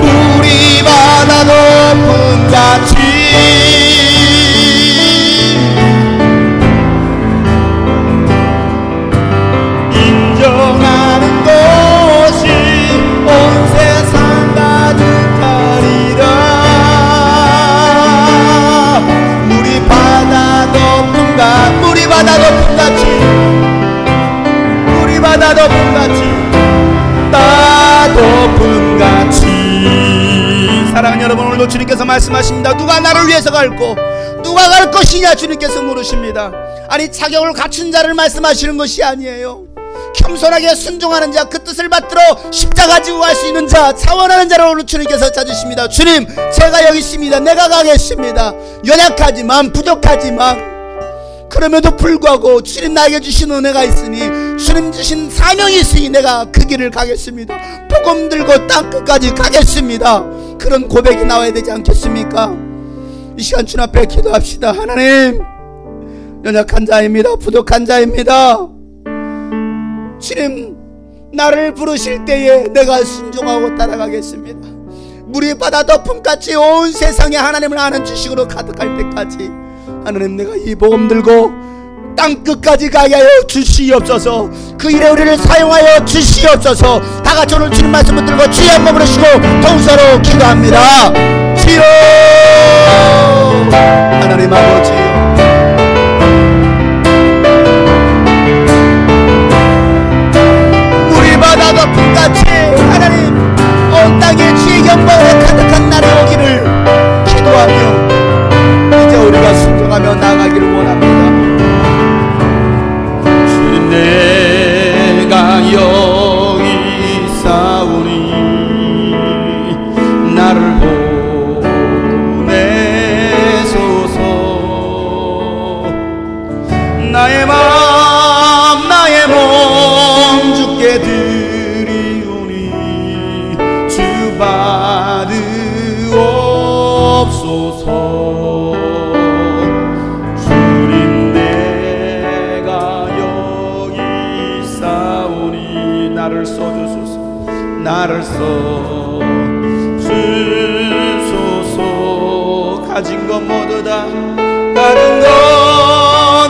Speaker 2: 물이 바다 높은 같이 바다 높은 같이 높은 같이. 사랑하는 여러분, 오늘도 주님께서 말씀하십니다. 누가 나를 위해서 갈고 누가 갈 것이냐 주님께서 물으십니다. 아니 자격을 갖춘 자를 말씀하시는 것이 아니에요. 겸손하게 순종하는 자, 그 뜻을 받들어 십자가 지고 갈 수 있는 자, 차원하는 자를 오늘 주님께서 찾으십니다. 주님, 제가 여기 있습니다. 내가 가겠습니다. 연약하지만 부족하지만 그럼에도 불구하고 주님 나에게 주신 은혜가 있으니, 주님 주신 사명이 있으니 내가 그 길을 가겠습니다. 복음 들고 땅끝까지 가겠습니다. 그런 고백이 나와야 되지 않겠습니까? 이 시간 주님 앞에 기도합시다. 하나님, 연약한 자입니다. 부족한 자입니다. 주님 나를 부르실 때에 내가 순종하고 따라가겠습니다. 물이 바다 덮음같이 온 세상에 하나님을 아는 지식으로 가득할 때까지 하나님, 내가 이 복음 들고 땅끝까지 가게 하여 주시옵소서. 그 일에 우리를 사용하여 주시옵소서. 다같이 오늘 주님 말씀을 들고 주의 한 몸으로 쉬고 동서로 기도합니다. 주여, 하나님 아버지, 물이 바다 덮음같이 하나님 온 땅에 주의 영광으로 가득한 날이 오기를 기도하며 이제 우리가 순종하며 나아가기를 원합니다. 주님, 내가 여기 있사오니 나를 보내소서. 나의 마음 나의 몸 주께 드리오니 주 받으옵소서. 나를 써주소서. 가진 것 모두 다, 다른 것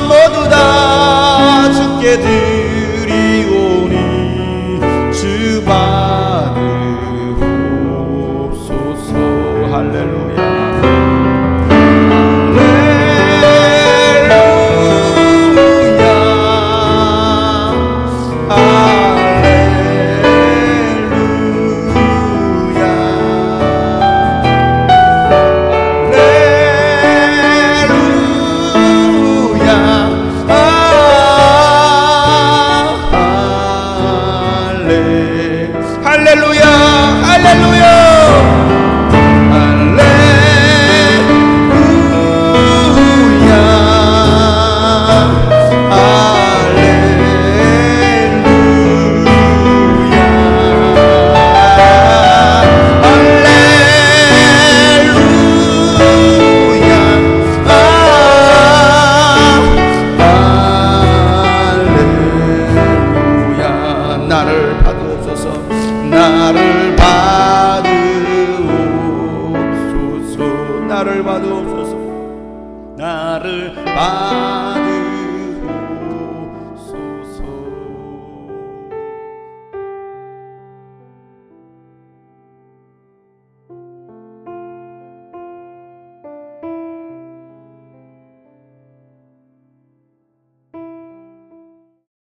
Speaker 2: 모두 다 주께 드리오니 받으옵소서.